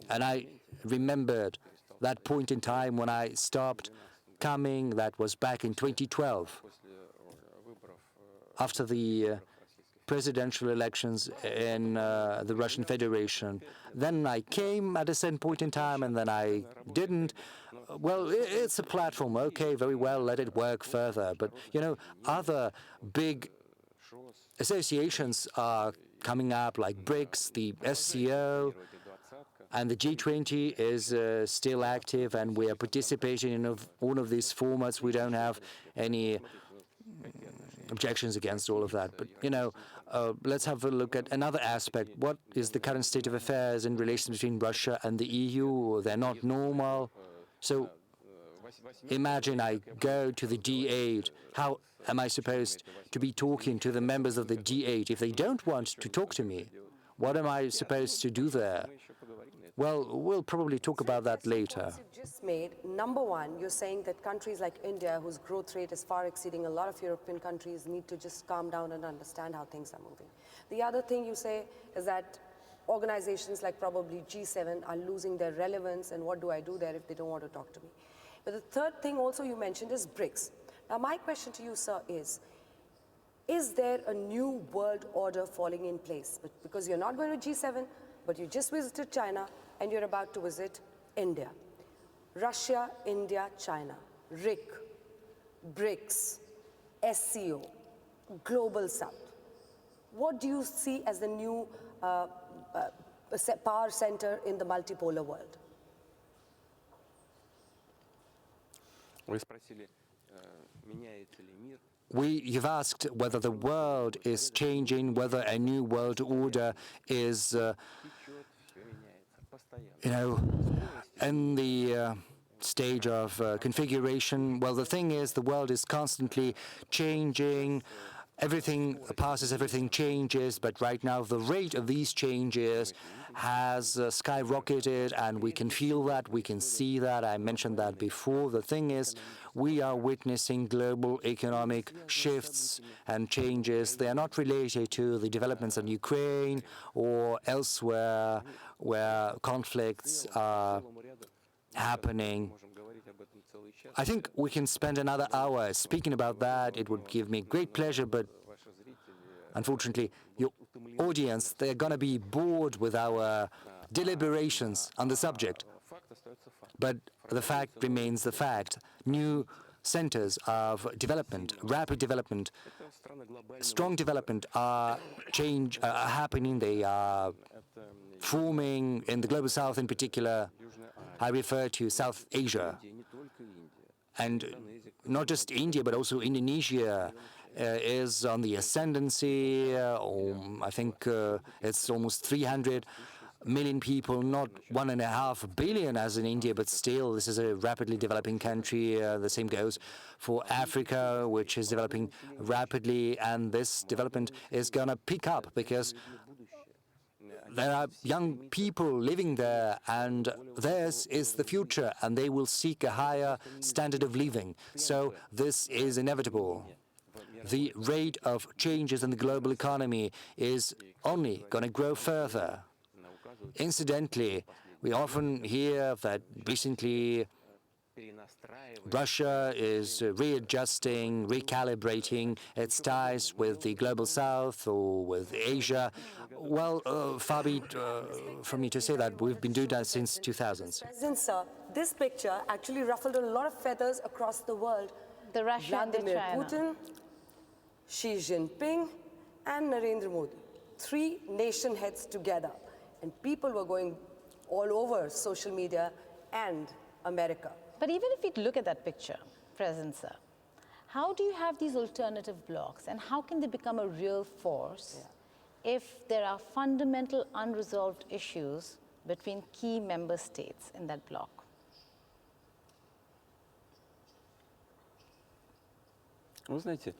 And I remembered that point in time when I stopped coming. That was back in 2012, after the presidential elections in the Russian Federation. Then I came at a certain point in time, and then I didn't. Well, it's a platform. Okay, very well, let it work further. But, you know, other big associations are coming up, like BRICS, the SCO, and the G20 is still active, and we are participating in all of these formats. We don't have any objections against all of that. But, you know, let's have a look at another aspect. What is the current state of affairs in relations between Russia and the EU? They're not normal. So imagine I go to the G8. How am I supposed to be talking to the members of the G8 if they don't want to talk to me? What am I supposed to do there? Well, we'll probably talk about that later. You just made, number one, you're saying that countries like India, whose growth rate is far exceeding a lot of European countries, need to just calm down and understand how things are moving. The other thing you say is that organizations like probably G7 are losing their relevance, and what do I do there if they don't want to talk to me? But the third thing also you mentioned is BRICS. Now my question to you, sir, is there a new world order falling in place? Because you're not going to G7, but you just visited China, and you're about to visit India. Russia, India, China, RIC, BRICS, SCO, Global South. What do you see as the new power center in the multipolar world? You've asked whether the world is changing, whether a new world order is, you know, in the stage of configuration. Well, the thing is, the world is constantly changing. Everything passes, everything changes, but right now the rate of these changes has skyrocketed, and we can feel that, we can see that. I mentioned that before. The thing is, we are witnessing global economic shifts and changes. They are not related to the developments in Ukraine or elsewhere where conflicts are happening. I think we can spend another hour speaking about that. It would give me great pleasure, but unfortunately, your audience, they're going to be bored with our deliberations on the subject. But the fact remains the fact. New centers of development, rapid development, strong development are happening. They are forming in the global south in particular. I refer to South Asia. And not just India, but also Indonesia is on the ascendancy. I think it's almost 300 million people, not 1.5 billion as in India, but still this is a rapidly developing country. The same goes for Africa, which is developing rapidly, and this development is going to pick up because there are young people living there, and theirs is the future, and they will seek a higher standard of living. So this is inevitable. The rate of changes in the global economy is only going to grow further. Incidentally, we often hear that recently Russia is readjusting, recalibrating its ties with the global south or with Asia. Well, far be it from me to say that. We've been doing that since 2000s. President, sir, this picture actually ruffled a lot of feathers across the world. The Russia and the Vladimir China. Putin, Xi Jinping, and Narendra Modi. 3 nation heads together. And people were going all over social media and America. But even if we look at that picture, President Sir, how do you have these alternative blocs and how can they become a real force if there are fundamental unresolved issues between key member states in that bloc? Вы знаете,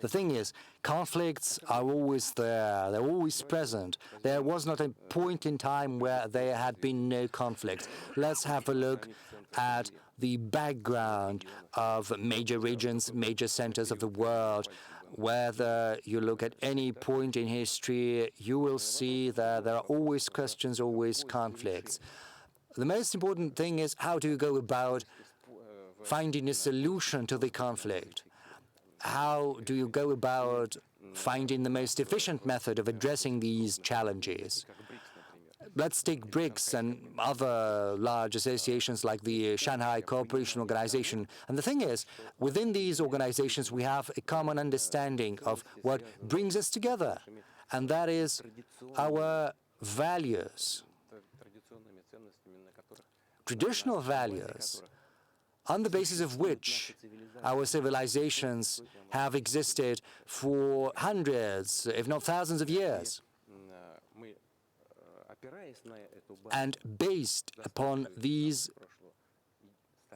The thing is, conflicts are always there, they're always present. There was not a point in time where there had been no conflict. Let's have a look at the background of major regions, major centers of the world. Whether you look at any point in history, you will see that there are always questions, always conflicts. The most important thing is how do you go about finding a solution to the conflict? How do you go about finding the most efficient method of addressing these challenges? Let's take BRICS and other large associations like the Shanghai Cooperation Organization. And the thing is, within these organizations, we have a common understanding of what brings us together, and that is our values, traditional values, on the basis of which our civilizations have existed for hundreds, if not thousands of years. And based upon these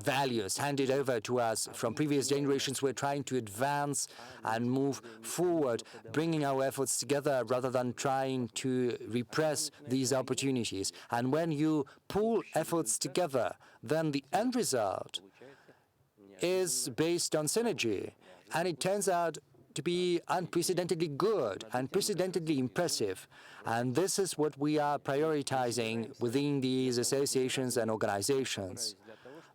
values handed over to us from previous generations, we're trying to advance and move forward, bringing our efforts together rather than trying to repress these opportunities. And when you pull efforts together, then the end result is based on synergy, and it turns out to be unprecedentedly good, unprecedentedly impressive. And this is what we are prioritizing within these associations and organizations.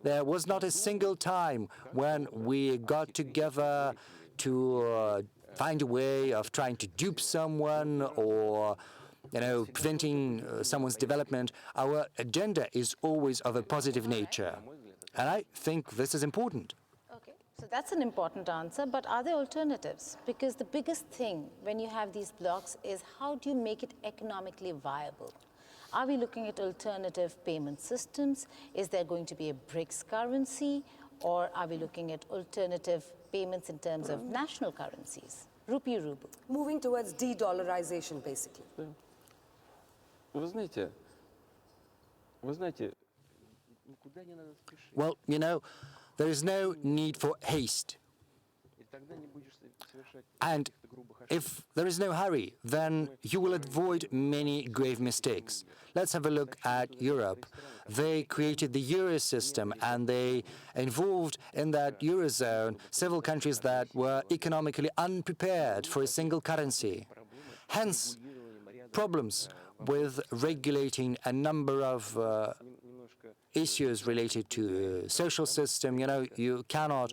There was not a single time when we got together to find a way of trying to dupe someone or preventing someone's development. Our agenda is always of a positive nature. And I think this is important. Okay, so that's an important answer, but are there alternatives? Because the biggest thing when you have these blocks is how do you make it economically viable? Are we looking at alternative payment systems? Is there going to be a BRICS currency? Or are we looking at alternative payments in terms of national currencies? Rupee, ruble. Moving towards de-dollarization, basically. вы знаете, никуда не надо спешить. Well, there is no need for haste. И тогда не будешь And if there is no hurry, then you will avoid many grave mistakes. Let's have a look at Europe. They created the Euro system, and they involved in that Eurozone several countries that were economically unprepared for a single currency. Hence, problems with regulating a number of issues related to social system. You know, you cannot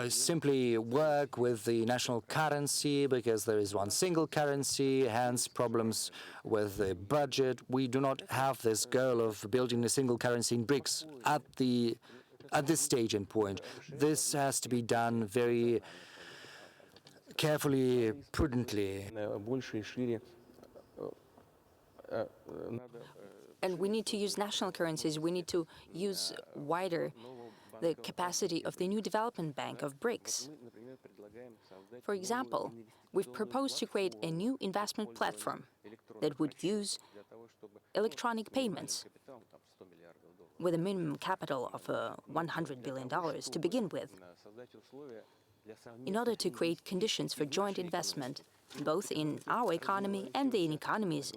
simply work with the national currency because there is one single currency, hence problems with the budget. We do not have this goal of building a single currency in BRICS at this stage and point. This has to be done very carefully, prudently. And we need to use national currencies. We need to use wider the capacity of the new development bank of BRICS. For example, we've proposed to create a new investment platform that would use electronic payments with a minimum capital of $100 billion to begin with, in order to create conditions for joint investment, both in our economy and in economies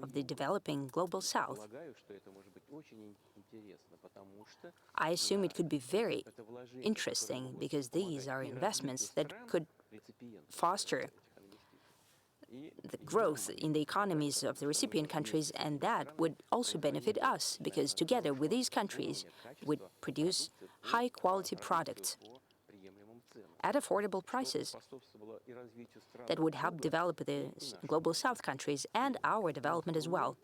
of the developing global south. I assume it could be very interesting because these are investments that could foster the growth in the economies of the recipient countries, and that would also benefit us because together with these countries would produce high-quality products at affordable prices that would help develop the global south countries and our development as well.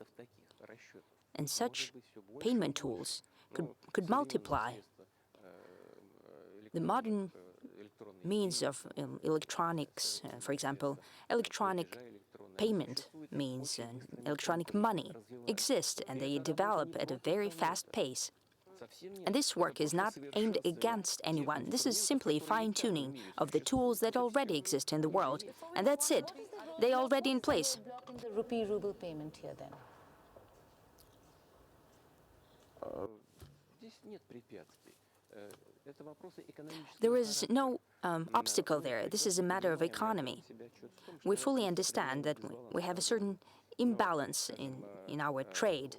And such payment tools could multiply the modern means of electronics. For example, electronic payment means electronic money exist, and they develop at a very fast pace. And this work is not aimed against anyone. This is simply fine-tuning of the tools that already exist in the world. And that's it. They're already in place. Blocking the rupee-ruble payment here then. There is no obstacle there. This is a matter of economy. We fully understand that we have a certain imbalance in our trade.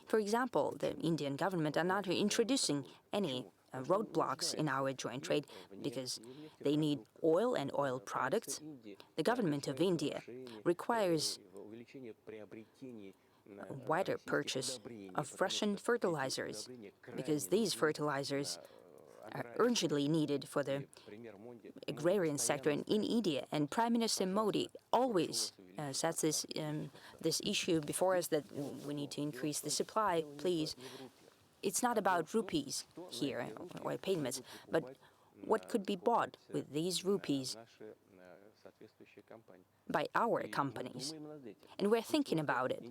For example, the Indian government are not introducing any roadblocks in our joint trade because they need oil and oil products. The government of India requires a wider purchase of Russian fertilizers because these fertilizers are urgently needed for the agrarian sector in India. And Prime Minister Modi always sets this issue before us that we need to increase the supply, please. It's not about rupees here or payments, but what could be bought with these rupees by our companies. And we're thinking about it.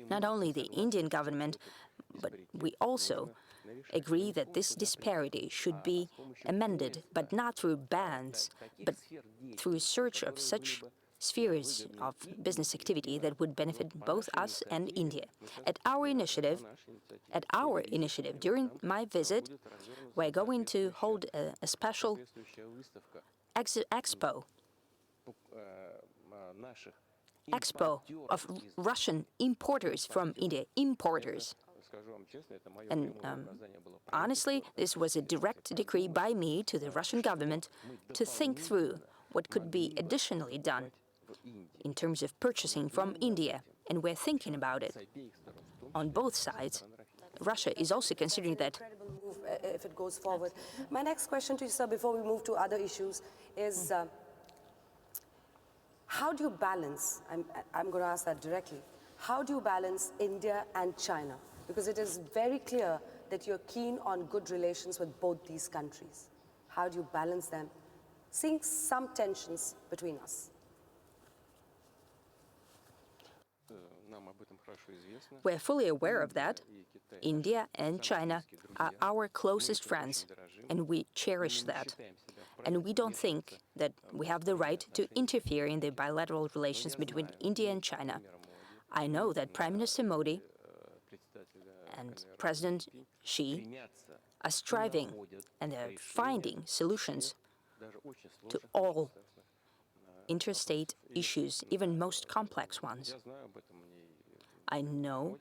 Not only the Indian government, but we also agree that this disparity should be amended, but not through bans, but through search of such spheres of business activity that would benefit both us and India. At our initiative, during my visit, we're going to hold a special expo of Russian importers from India, importers. And honestly, this was a direct decree by me to the Russian government to think through what could be additionally done in terms of purchasing from India. And we're thinking about it on both sides. Russia is also considering that. Incredible move if it goes forward. My next question to you, sir, before we move to other issues, is how do you balance, I'm going to ask that directly, how do you balance India and China? Because it is very clear that you're keen on good relations with both these countries. How do you balance them? Seeing some tensions between us. We're fully aware of that. India and China are our closest friends, and we cherish that. And we don't think that we have the right to interfere in the bilateral relations between India and China. I know that Prime Minister Modi and President Xi are striving and they're finding solutions to all interstate issues, even most complex ones. I know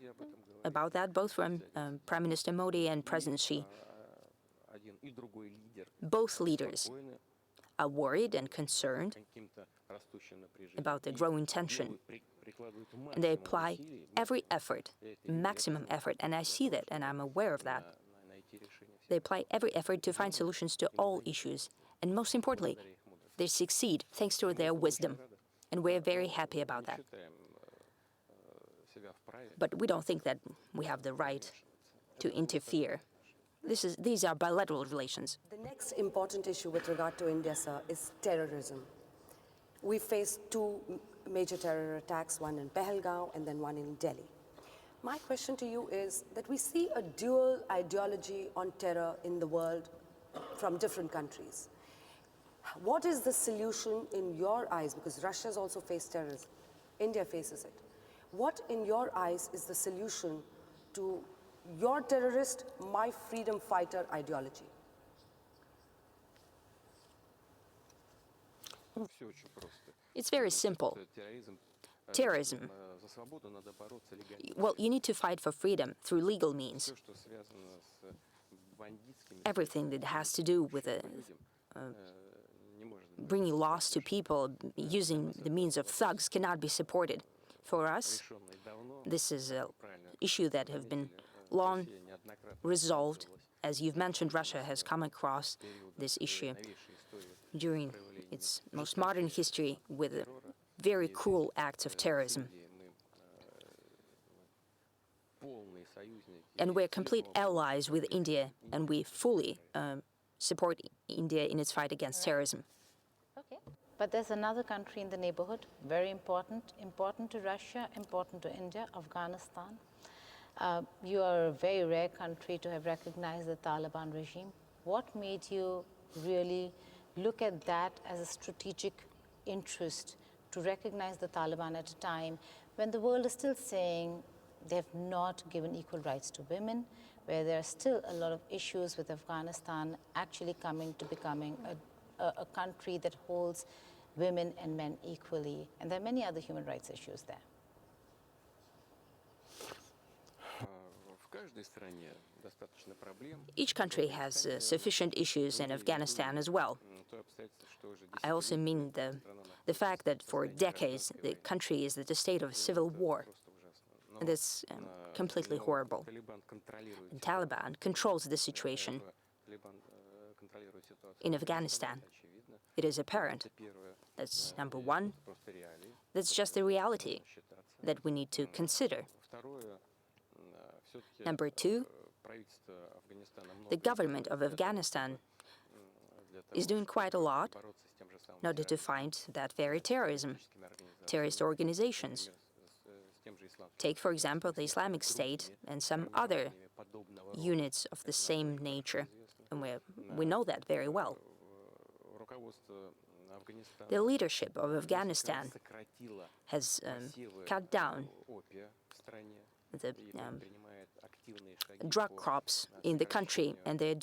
about that both from Prime Minister Modi and President Xi. Both leaders are worried and concerned about the growing tension, and they apply every effort, maximum effort, and I see that and I'm aware of that. They apply every effort to find solutions to all issues, and most importantly, they succeed thanks to their wisdom, and we're very happy about that. But we don't think that we have the right to interfere. These are bilateral relations. The next important issue with regard to India, sir, is terrorism. We faced two major terror attacks, one in Pahalgaon and then one in Delhi. My question to you is that we see a dual ideology on terror in the world from different countries. What is the solution in your eyes? Because Russia has also faced terrorism. India faces it. What, in your eyes, is the solution to your terrorist, my freedom fighter ideology? It's very simple. Terrorism. Well, you need to fight for freedom through legal means. Everything that has to do with bringing loss to people using the means of thugs cannot be supported. For us, this is an issue that have been long resolved. As you've mentioned, Russia has come across this issue during its most modern history with very cruel acts of terrorism. And we're complete allies with India, and we fully support India in its fight against terrorism. Okay. But there's another country in the neighborhood, very important to Russia, important to India, Afghanistan. You are a very rare country to have recognized the Taliban regime. What made you really look at that as a strategic interest to recognize the Taliban at a time when the world is still saying they have not given equal rights to women, where there are still a lot of issues with Afghanistan actually coming to becoming a country that holds women and men equally, and there are many other human rights issues there. Each country has sufficient issues in Afghanistan as well. I also mean the fact that for decades the country is at the state of a civil war, and that's completely horrible. And Taliban controls the situation in Afghanistan. It is apparent. That's number one. That's just the reality that we need to consider. Number two, the government of Afghanistan is doing quite a lot in order to fight that very terrorism, terrorist organizations. Take, for example, the Islamic State and some other units of the same nature, and we know that very well. The leadership of Afghanistan has cut down the drug crops in the country, and they're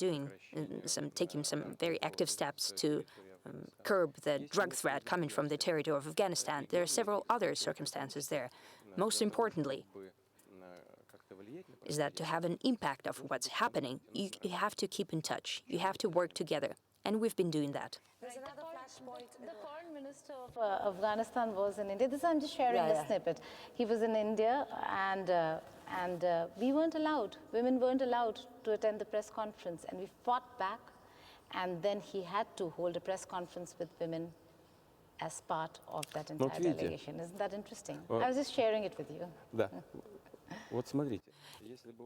taking some very active steps to curb the drug threat coming from the territory of Afghanistan. There are several other circumstances there. Most importantly is that to have an impact of what's happening, you have to keep in touch. You have to work together, and we've been doing that. There's another flashpoint. The foreign minister of Afghanistan was in India. I'm just sharing a snippet. He was in India, and we weren't allowed. Women weren't allowed to attend the press conference, and we fought back. And then he had to hold a press conference with women as part of that entire delegation. Isn't that interesting? I was just sharing it with you. Да. Вот смотрите.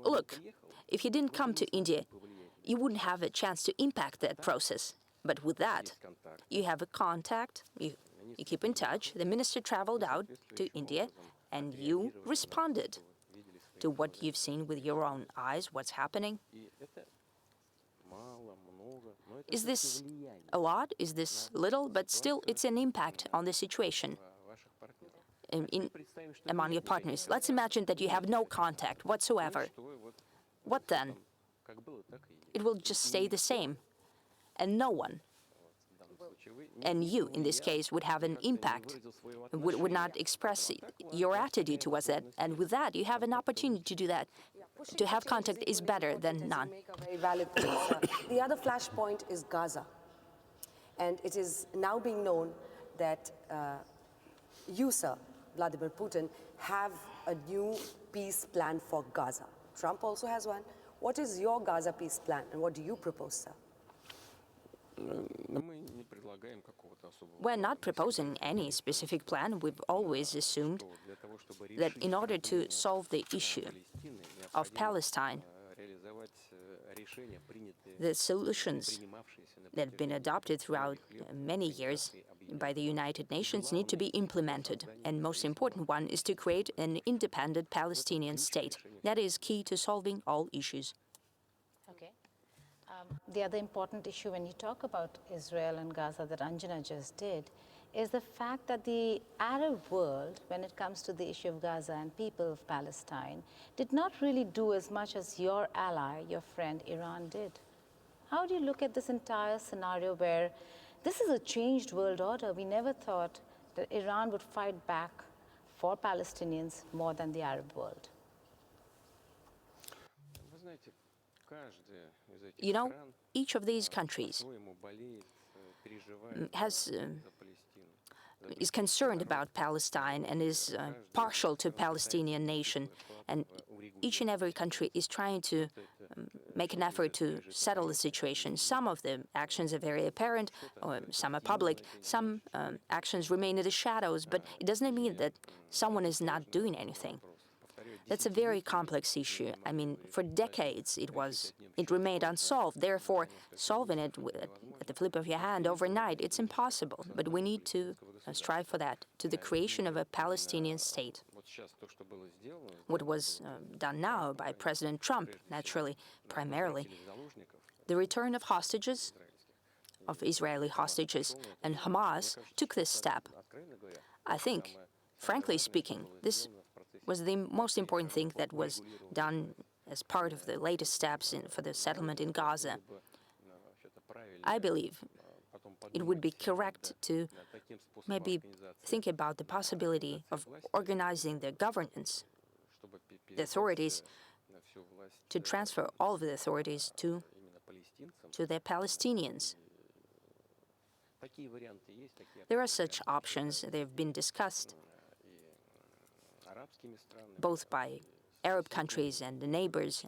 Look, if he didn't come to India, you wouldn't have a chance to impact that process. But with that, you have a contact, you keep in touch. The minister traveled out to India, and you responded to what you've seen with your own eyes, what's happening. Is this a lot? Is this little? But still, it's an impact on the situation among your partners. Let's imagine that you have no contact whatsoever. What then? it will just stay the same. And no one, and you in this case, would have an impact, would not express your attitude towards that. And with that, you have an opportunity to do that. To have contact is better than none. Make a very valid point, sir. The other flashpoint is Gaza. And it is now being known that you, sir, Vladimir Putin, have a new peace plan for Gaza. Trump also has one. What is your Gaza peace plan, and what do you propose, sir? We're not proposing any specific plan. We've always assumed that in order to solve the issue of Palestine, the solutions that have been adopted throughout many years by the United Nations need to be implemented. And most important one is to create an independent Palestinian state. That is key to solving all issues. Okay. The other important issue when you talk about Israel and Gaza that Anjana just did is the fact that the Arab world, when it comes to the issue of Gaza and people of Palestine, did not really do as much as your ally, your friend Iran did. How do you look at this entire scenario where this is a changed world order? We never thought that Iran would fight back for Palestinians more than the Arab world. You know, each of these countries is concerned about Palestine and is partial to Palestinian nation, and each and every country is trying to make an effort to settle the situation. Some of the actions are very apparent, or some are public. Some actions remain in the shadows, but it doesn't mean that someone is not doing anything. That's a very complex issue. I mean, for decades it remained unsolved. Therefore, solving it at the flip of your hand overnight, it's impossible. But we need to strive for that, to the creation of a Palestinian state. What was done now by President Trump, naturally, primarily, the return of hostages, of Israeli hostages, and Hamas took this step. I think, frankly speaking, this was the most important thing that was done as part of the latest steps for the settlement in Gaza. I believe it would be correct to maybe think about the possibility of organizing the governance, the authorities, to transfer all of the authorities to the Palestinians. There are such options. They've been discussed both by Arab countries and the neighbors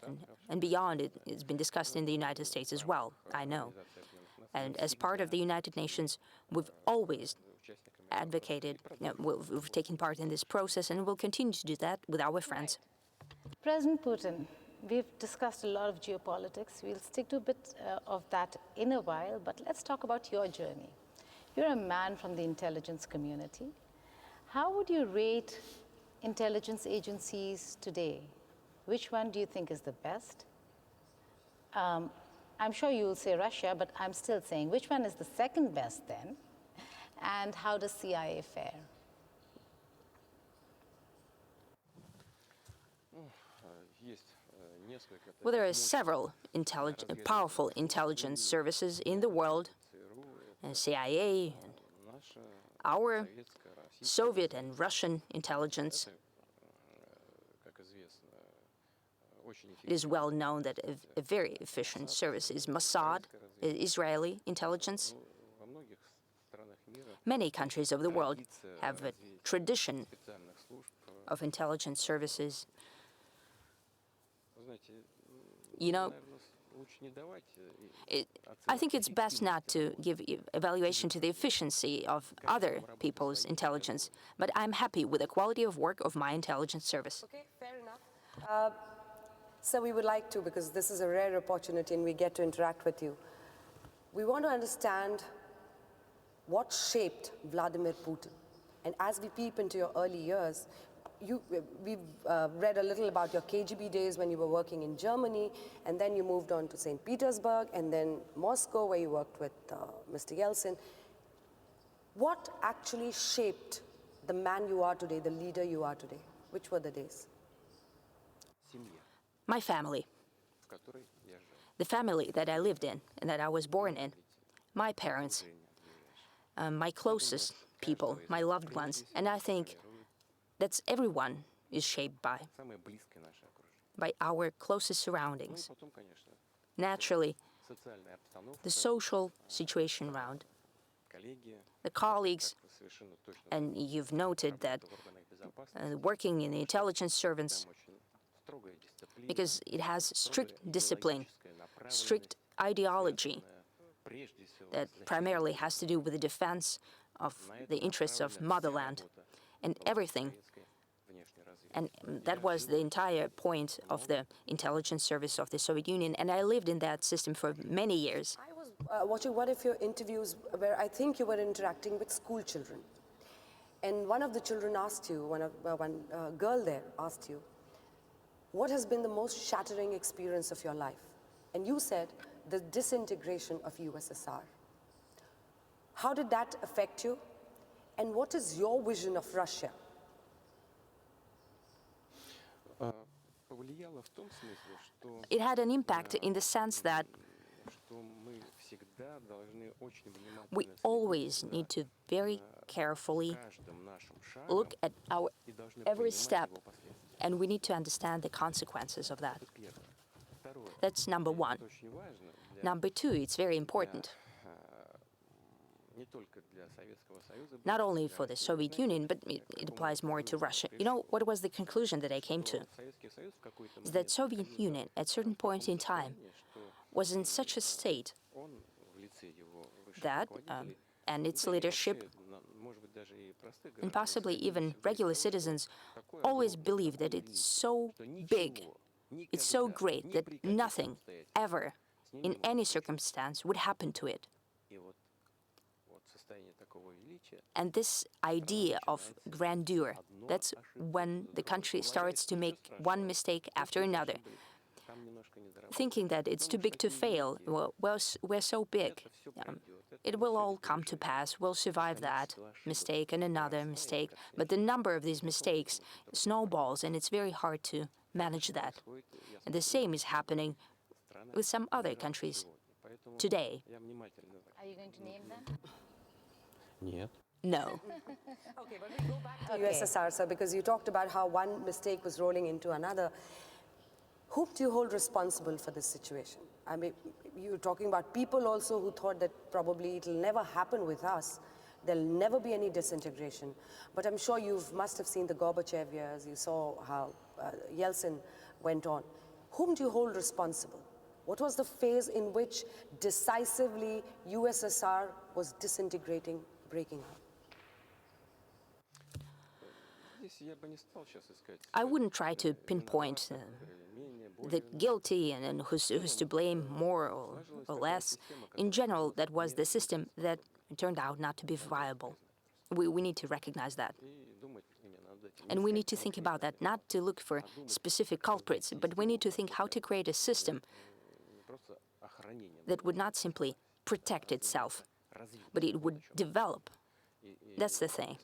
and beyond. It's been discussed in the United States as well, I know. And as part of the United Nations, we've always advocated, we've taken part in this process, and we'll continue to do that with our friends. President Putin, we've discussed a lot of geopolitics. We'll stick to a bit of that in a while, but let's talk about your journey. You're a man from the intelligence community. How would you rate intelligence agencies today? Which one do you think is the best? I'm sure you'll say Russia, but I'm still saying, which one is the second best then? And how does CIA fare? Well, there are several powerful intelligence services in the world, CIA, our Soviet and Russian intelligence. It is well known that a very efficient service is Mossad, Israeli intelligence. Many countries of the world have a tradition of intelligence services. You know, I think it's best not to give evaluation to the efficiency of other people's intelligence, but I'm happy with the quality of work of my intelligence service. Okay, fair enough. So we would like to, because this is a rare opportunity and we get to interact with you, we want to understand what shaped Vladimir Putin. And as we peep into your early years, we've read a little about your KGB days when you were working in Germany, and then you moved on to St. Petersburg, and then Moscow, where you worked with Mr. Yeltsin. What actually shaped the man you are today, the leader you are today? Which were the days? My family. the family that I lived in and that I was born in, my parents, my closest people, my loved ones, and I think that's everyone is shaped by our closest surroundings. Naturally, the social situation around, the colleagues, and you've noted that working in the intelligence servants, because it has strict discipline, strict ideology that primarily has to do with the defense of the interests of motherland and everything. And that was the entire point of the intelligence service of the Soviet Union, and I lived in that system for many years. I was watching one of your interviews where I think you were interacting with school children. And one of the children asked you, one girl there asked you, what has been the most shattering experience of your life? And you said, the disintegration of USSR. How did that affect you? And what is your vision of Russia? It had an impact in the sense that we always need to very carefully look at our every step, and we need to understand the consequences of that. That's number one. Number two, it's very important, not only for the Soviet Union, but it applies more to Russia. You know, what was the conclusion that I came to? Is that Soviet Union, at certain point in time, was in such a state that, and its leadership, and possibly even regular citizens, always believe that it's so big, it's so great that nothing ever, in any circumstance, would happen to it. And this idea of grandeur, that's when the country starts to make one mistake after another, thinking that it's too big to fail. Well, we're so big. It will all come to pass. We'll survive that mistake and another mistake. But the number of these mistakes snowballs, and it's very hard to manage that. And the same is happening with some other countries today. Are you going to name them? Нет. No. Okay, but we go back to USSR, sir, because you talked about how one mistake was rolling into another. Whom do you hold responsible for this situation? I mean, you're talking about people also who thought that probably it'll never happen with us. There'll never be any disintegration. But I'm sure you must have seen the Gorbachev years. You saw how Yeltsin went on. Whom do you hold responsible? What was the phase in which decisively USSR was disintegrating, breaking up? I wouldn't try to pinpoint the guilty and who's to blame more or less. In general, that was the system that turned out not to be viable. We need to recognize that. And we need to think about that, not to look for specific culprits, but we need to think how to create a system that would not simply protect itself, but it would develop. That's the thing.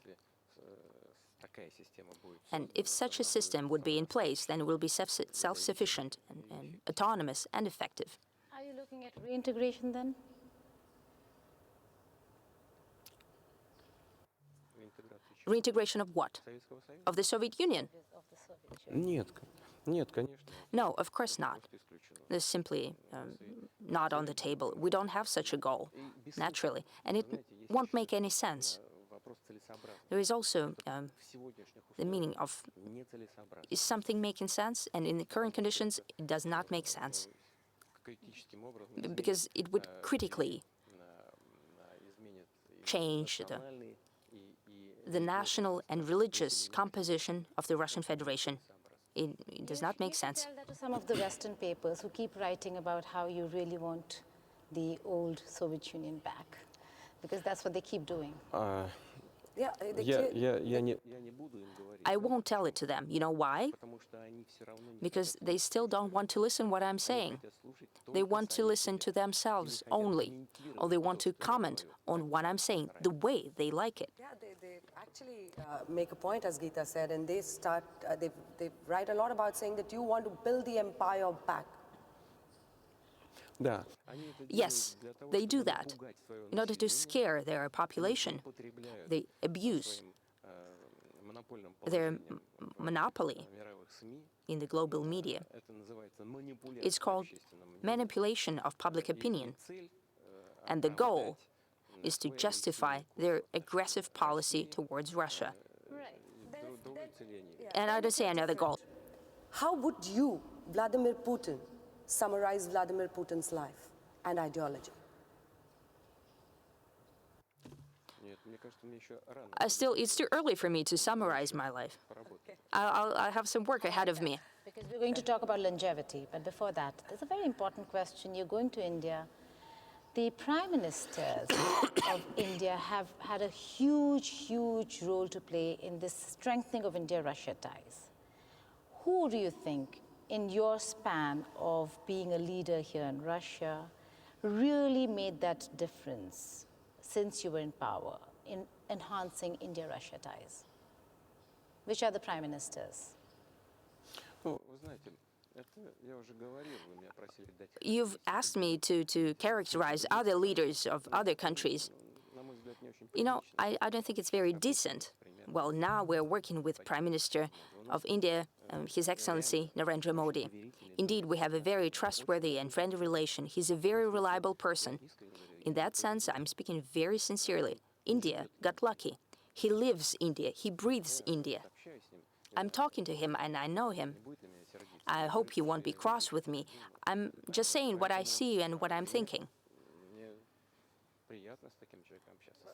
And if such a system would be in place, then it will be self-sufficient and autonomous and effective. Are you looking at reintegration then? Reintegration of what? Of the Soviet Union? Of the Soviet Union. Нет, нет, конечно. No, of course not. It's simply not on the table. We don't have such a goal, naturally, and it won't make any sense. There is also the meaning of, is something making sense? And in the current conditions, it does not make sense, because it would critically change the national and religious composition of the Russian Federation. It does not make sense. Tell that to some of the Western papers who keep writing about how you really want the old Soviet Union back, because that's what they keep doing. Yeah, Я не буду им говорить, I won't tell it to them. You know why? потому что они все равно не Because they still don't want to listen what I'm saying. хотят слушать They want to listen to themselves only, or they want to comment on what I'm saying the way they like it. Yeah, they actually make a point, as Geeta said, and they write a lot about saying that you want to build the empire back. Да. Yes, they do that. In order to scare their population, they abuse their monopoly in the global media. It's called manipulation of public opinion. And the goal is to justify their aggressive policy towards Russia. And I don't say another goal. How would you, Vladimir Putin, summarize Vladimir Putin's life and ideology? It's too early for me to summarize my life. I have some work ahead of me. Because we're going to talk about longevity, but before that, there's a very important question. You're going to India. The prime ministers of India have had a huge, huge role to play in this strengthening of India-Russia ties. Who do you think, in your span of being a leader here in Russia, really made that difference since you were in power in enhancing India-Russia ties? Which are the prime ministers? Ну, вы знаете, это я уже говорил, вы меня просили дать. You've asked me to characterize other leaders of other countries. На мой взгляд, не очень You know, I don't think it's very decent. Well, now we're working with Prime Minister of India, His Excellency Narendra Modi. Indeed, we have a very trustworthy and friendly relation. He's a very reliable person. In that sense, I'm speaking very sincerely. India got lucky. He lives India. He breathes India. I'm talking to him and I know him. I hope he won't be cross with me. I'm just saying what I see and what I'm thinking.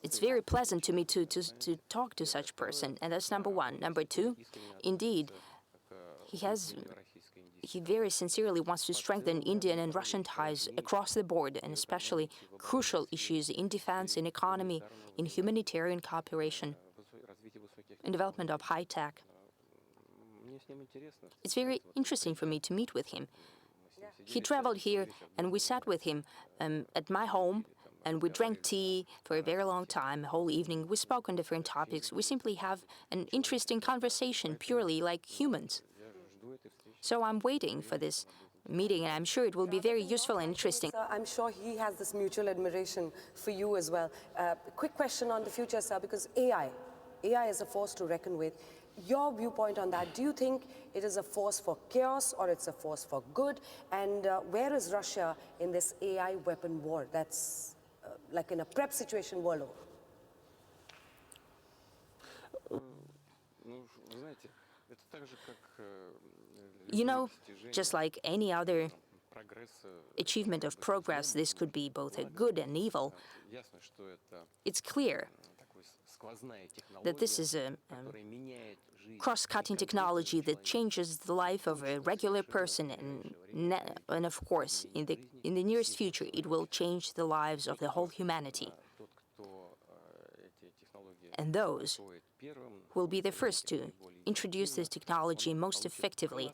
It's very pleasant to me to talk to such person, and that's number one. Number two, indeed, he very sincerely wants to strengthen Indian and Russian ties across the board, and especially crucial issues in defense, in economy, in humanitarian cooperation, in development of high tech. It's very interesting for me to meet with him. He traveled here, and we sat with him at my home, and we drank tea for a very long time, the whole evening. We spoke on different topics. We simply have an interesting conversation, purely like humans. So I'm waiting for this meeting, and I'm sure it will be very useful and interesting. Sir, I'm sure he has this mutual admiration for you as well. Quick question on the future, sir, because AI is a force to reckon with. Your viewpoint on that, do you think it is a force for chaos or it's a force for good? And where is Russia in this AI weapon war that's like in a prep situation world over? You know, just like any other achievement of progress, this could be both a good and evil. It's clear that this is a cross-cutting technology that changes the life of a regular person, and of course, in the nearest future, it will change the lives of the whole humanity. And those who will be the first to introduce this technology most effectively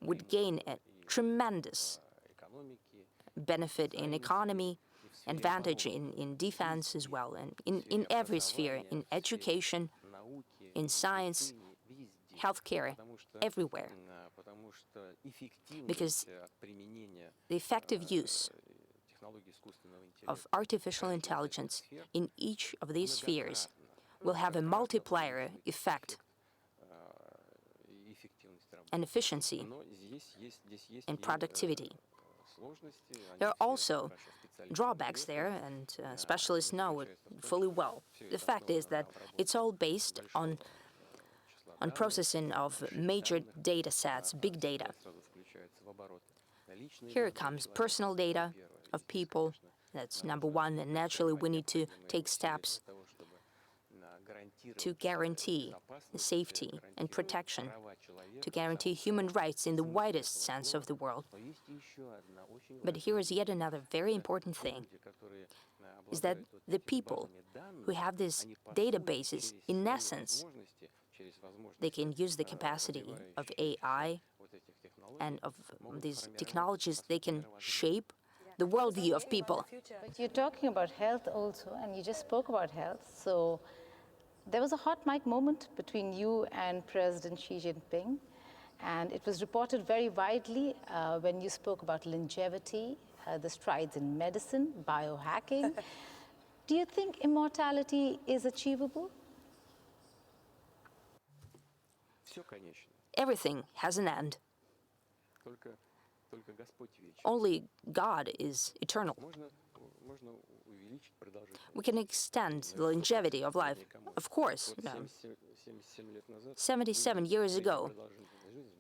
would gain a tremendous benefit in economy, advantage in defense as well, and in every sphere, in education, in science, healthcare, everywhere. Because the effective use of artificial intelligence in each of these spheres will have a multiplier effect and efficiency and productivity. There are also drawbacks there, and specialists know it fully well. The fact is that it's all based on processing of major data sets, big data. Here comes personal data of people, that's number one, and naturally we need to take steps to guarantee safety and protection, to guarantee human rights in the widest sense of the word. But here is yet another very important thing, is that the people who have these databases, in essence, they can use the capacity of AI and of these technologies, they can shape the worldview of people. But you're talking about health also, and you just spoke about health, so there was a hot mic moment between you and President Xi Jinping, and it was reported very widely when you spoke about longevity the strides in medicine, biohacking. Do you think immortality is achievable? Все конечно. Everything has an end. Только Господь вечен. Only God is eternal. Можно увеличить продолжительность. We can extend the longevity of life. Of course, 77 лет назад 77 years ago,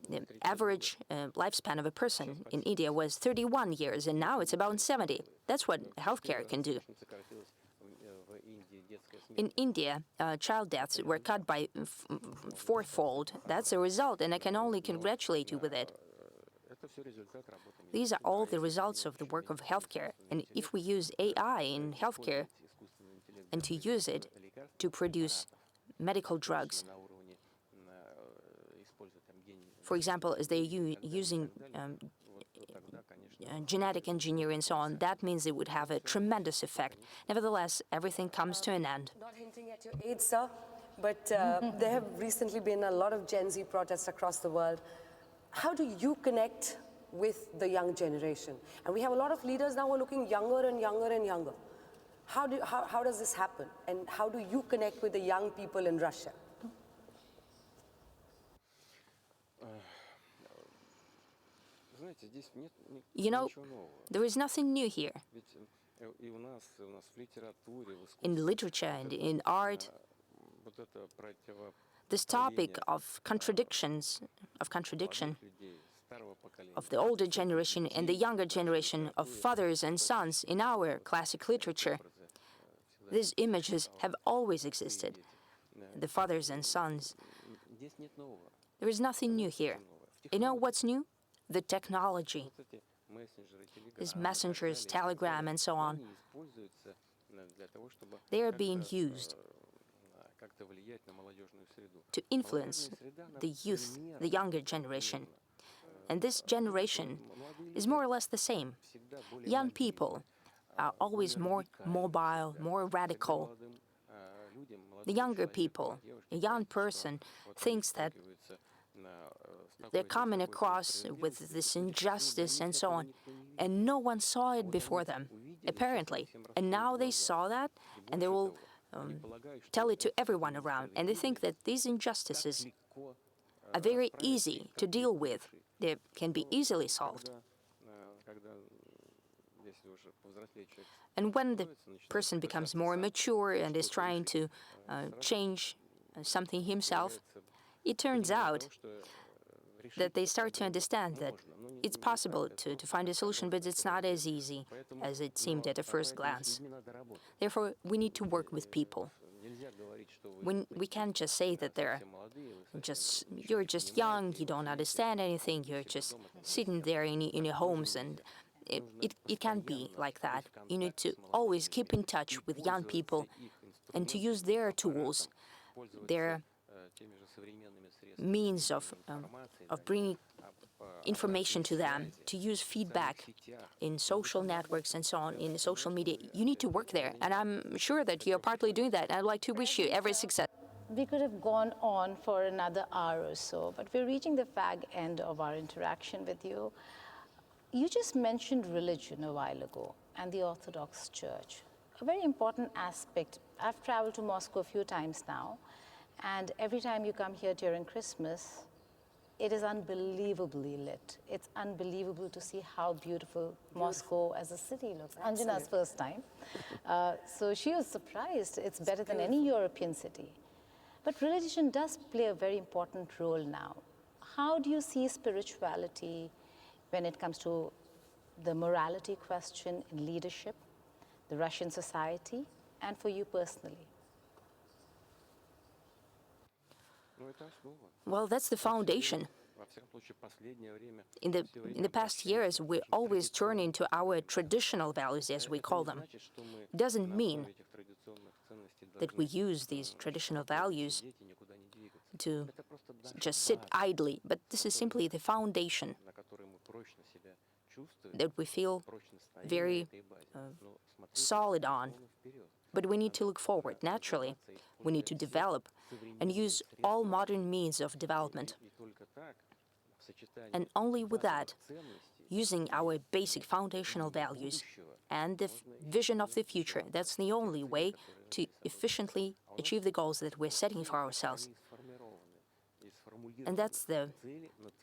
the average lifespan of a person in India was 31 years, and now it's about 70. That's what healthcare can do. сократилась в Индии детская смерть. In India, child deaths were cut by fourfold. That's a result, and I can only congratulate you with it. Это все результат работы медицины. These are all the results of the work of healthcare. And if we use AI in healthcare Искусственный интеллект and to use it to produce medical drugs, на уровне используя там гений. for example, as they're using Тогда, конечно, genetic engineering and so on, that means it would have a tremendous effect. Nevertheless, everything comes to an end. Not hinting at your age, sir, but there have recently been a lot of Gen Z protests across the world. How do you connect with the young generation? And we have a lot of leaders now who are looking younger and younger and younger. How does this happen? And how do you connect with the young people in Russia? знаете, здесь нет You know, ничего нового. there is nothing new here. Ведь и у нас в литературе, в искусстве In literature and in art, вот это this topic of contradiction людей старого поколения, of the older generation and the younger generation of fathers and sons in our classic literature, these images have always existed. The fathers and sons. здесь нет нового. There is nothing new here. You know what's new? The technology. Вот эти мессенджеры, These телеграммы, messengers, Telegram, and so on. они используются для того, чтобы They are being used как-то влиять на молодежную среду. to influence the youth, the younger generation. And this generation is more or less the same. Young people are always more mobile, more radical. Молодым людям, The younger people, a young person, thinks that сталкиваются they're coming across with this injustice and so on, and no one saw it before them, apparently. And now they saw that, and they will tell it to everyone around. And they think that these injustices are very easy to deal with. They can be easily solved. когда если уже повзрослеет человек, And when the person becomes more mature and is trying to change something himself, it turns out that they start to understand that it's possible to find a solution, but it's not as easy as it seemed at a first glance. Therefore, we need to work with people. нельзя говорить, что вы We can't just say that you're just young, you don't understand anything, you're just sitting there in your homes, and it can't be like that. You need to always keep in touch with young people and to use their tools, their теми же современными средствами means of bringing information to them, to use feedback in social networks and so on, in social media. You need to work there, and I'm sure that you're partly doing that. I'd like to wish you every success. We could have gone on for another hour or so, but we're reaching the fag end of our interaction with you. You just mentioned religion a while ago and the Orthodox Church, a very important aspect. I've traveled to Moscow a few times now, and every time you come here during Christmas, it is unbelievably lit. It's unbelievable to see how beautiful Moscow as a city looks. Anjana's first time. So she was surprised. It's better than any European city. But religion does play a very important role now. How do you see spirituality when it comes to the morality question in leadership, the Russian society, and for you personally? Ну, это основа. Well, that's the foundation. Во всяком случае, последнее время In the past years, we always turn into our traditional values, as we call them. значит, что мы It doesn't mean этих традиционных ценностей that we use these traditional values дети никуда не двигаться. to Это просто just sit idly, but this is simply the foundation на которой мы прочно себя чувствуем, that we feel прочно стоим very на этой базе. Но смотрите solid on. вперед. But we need to look forward, naturally. We need to develop and use all modern means of development. И только так, в сочетании And only with that, ценностей using our basic foundational values and the vision of the future. That's the only way to efficiently achieve the goals that we're setting for ourselves. And that's the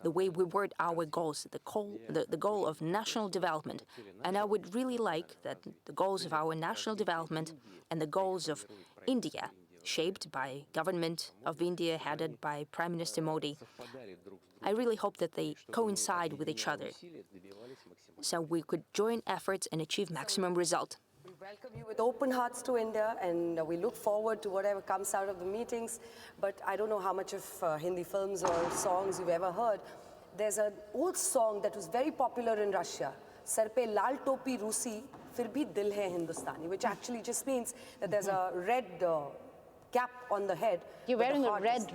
way we word our goals, the goal of national development. And I would really like that the goals of our national development and the goals of India, shaped by government of India headed by Prime Minister Modi, I really hope that they coincide with each other, so we could join efforts and achieve maximum result. We welcome you with open hearts to India, and we look forward to whatever comes out of the meetings. But I don't know how much of Hindi films or songs you've ever heard. There's an old song that was very popular in Russia, Sar pe lal topi Rusi, fir bhi dil hai Hindustani, which actually just means that there's a red cap on the head. You're wearing a red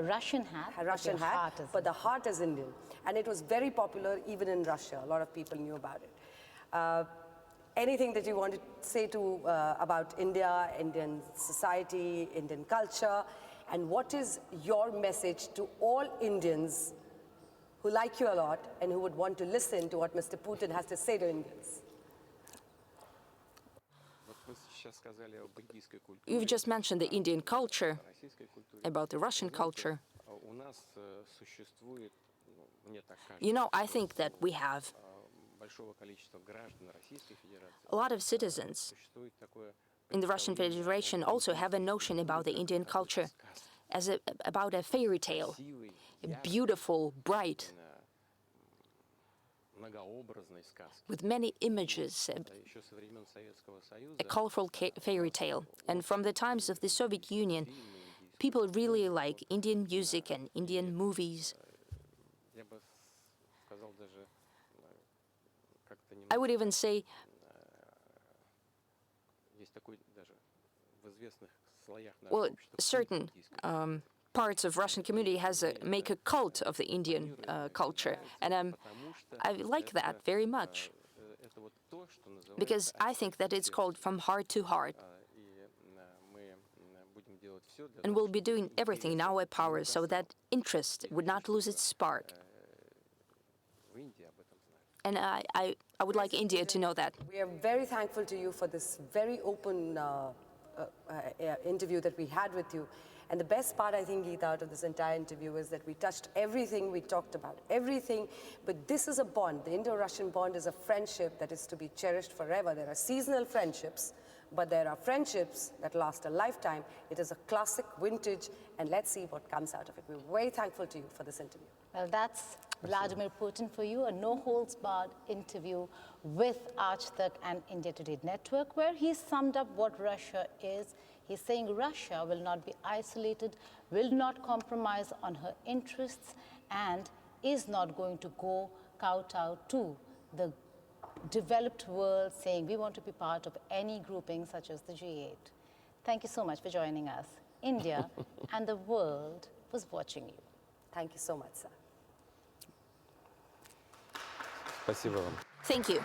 Russian hat. A Russian hat, but the heart is Indian. And it was very popular even in Russia. A lot of people knew about it. Anything that you want to say to about India, Indian society, Indian culture, and what is your message to all Indians who like you a lot and who would want to listen to what Mr. Putin has to say to Indians? You've just mentioned the Indian culture, about the Russian culture. You know, I think that we have a lot of citizens in the Russian Federation also have a notion about the Indian culture as about a fairy tale, a beautiful, bright, with many images, a colorful fairy tale. And from the times of the Soviet Union, people really like Indian music and Indian movies. I would even say well, certain parts of Russian community make a cult of the Indian culture, and I like that very much, because I think that it's called from heart to heart, and we'll be doing everything in our power so that interest would not lose its spark. And I would like India to know that. We are very thankful to you for this very open interview that we had with you. And the best part, I think, Geeta, out of this entire interview is that we touched everything we talked about, everything. But this is a bond. The Indo-Russian bond is a friendship that is to be cherished forever. There are seasonal friendships, but there are friendships that last a lifetime. It is a classic, vintage, and let's see what comes out of it. We're very thankful to you for this interview. Well, that's Vladimir Putin for you, a no-holds-barred interview with Aaj Tak and India Today Network, where he summed up what Russia is. He's saying Russia will not be isolated, will not compromise on her interests, and is not going to go kowtow to the developed world, saying we want to be part of any grouping such as the G8. Thank you so much for joining us. India and the world was watching you. Thank you so much, sir. Спасибо вам. Thank you.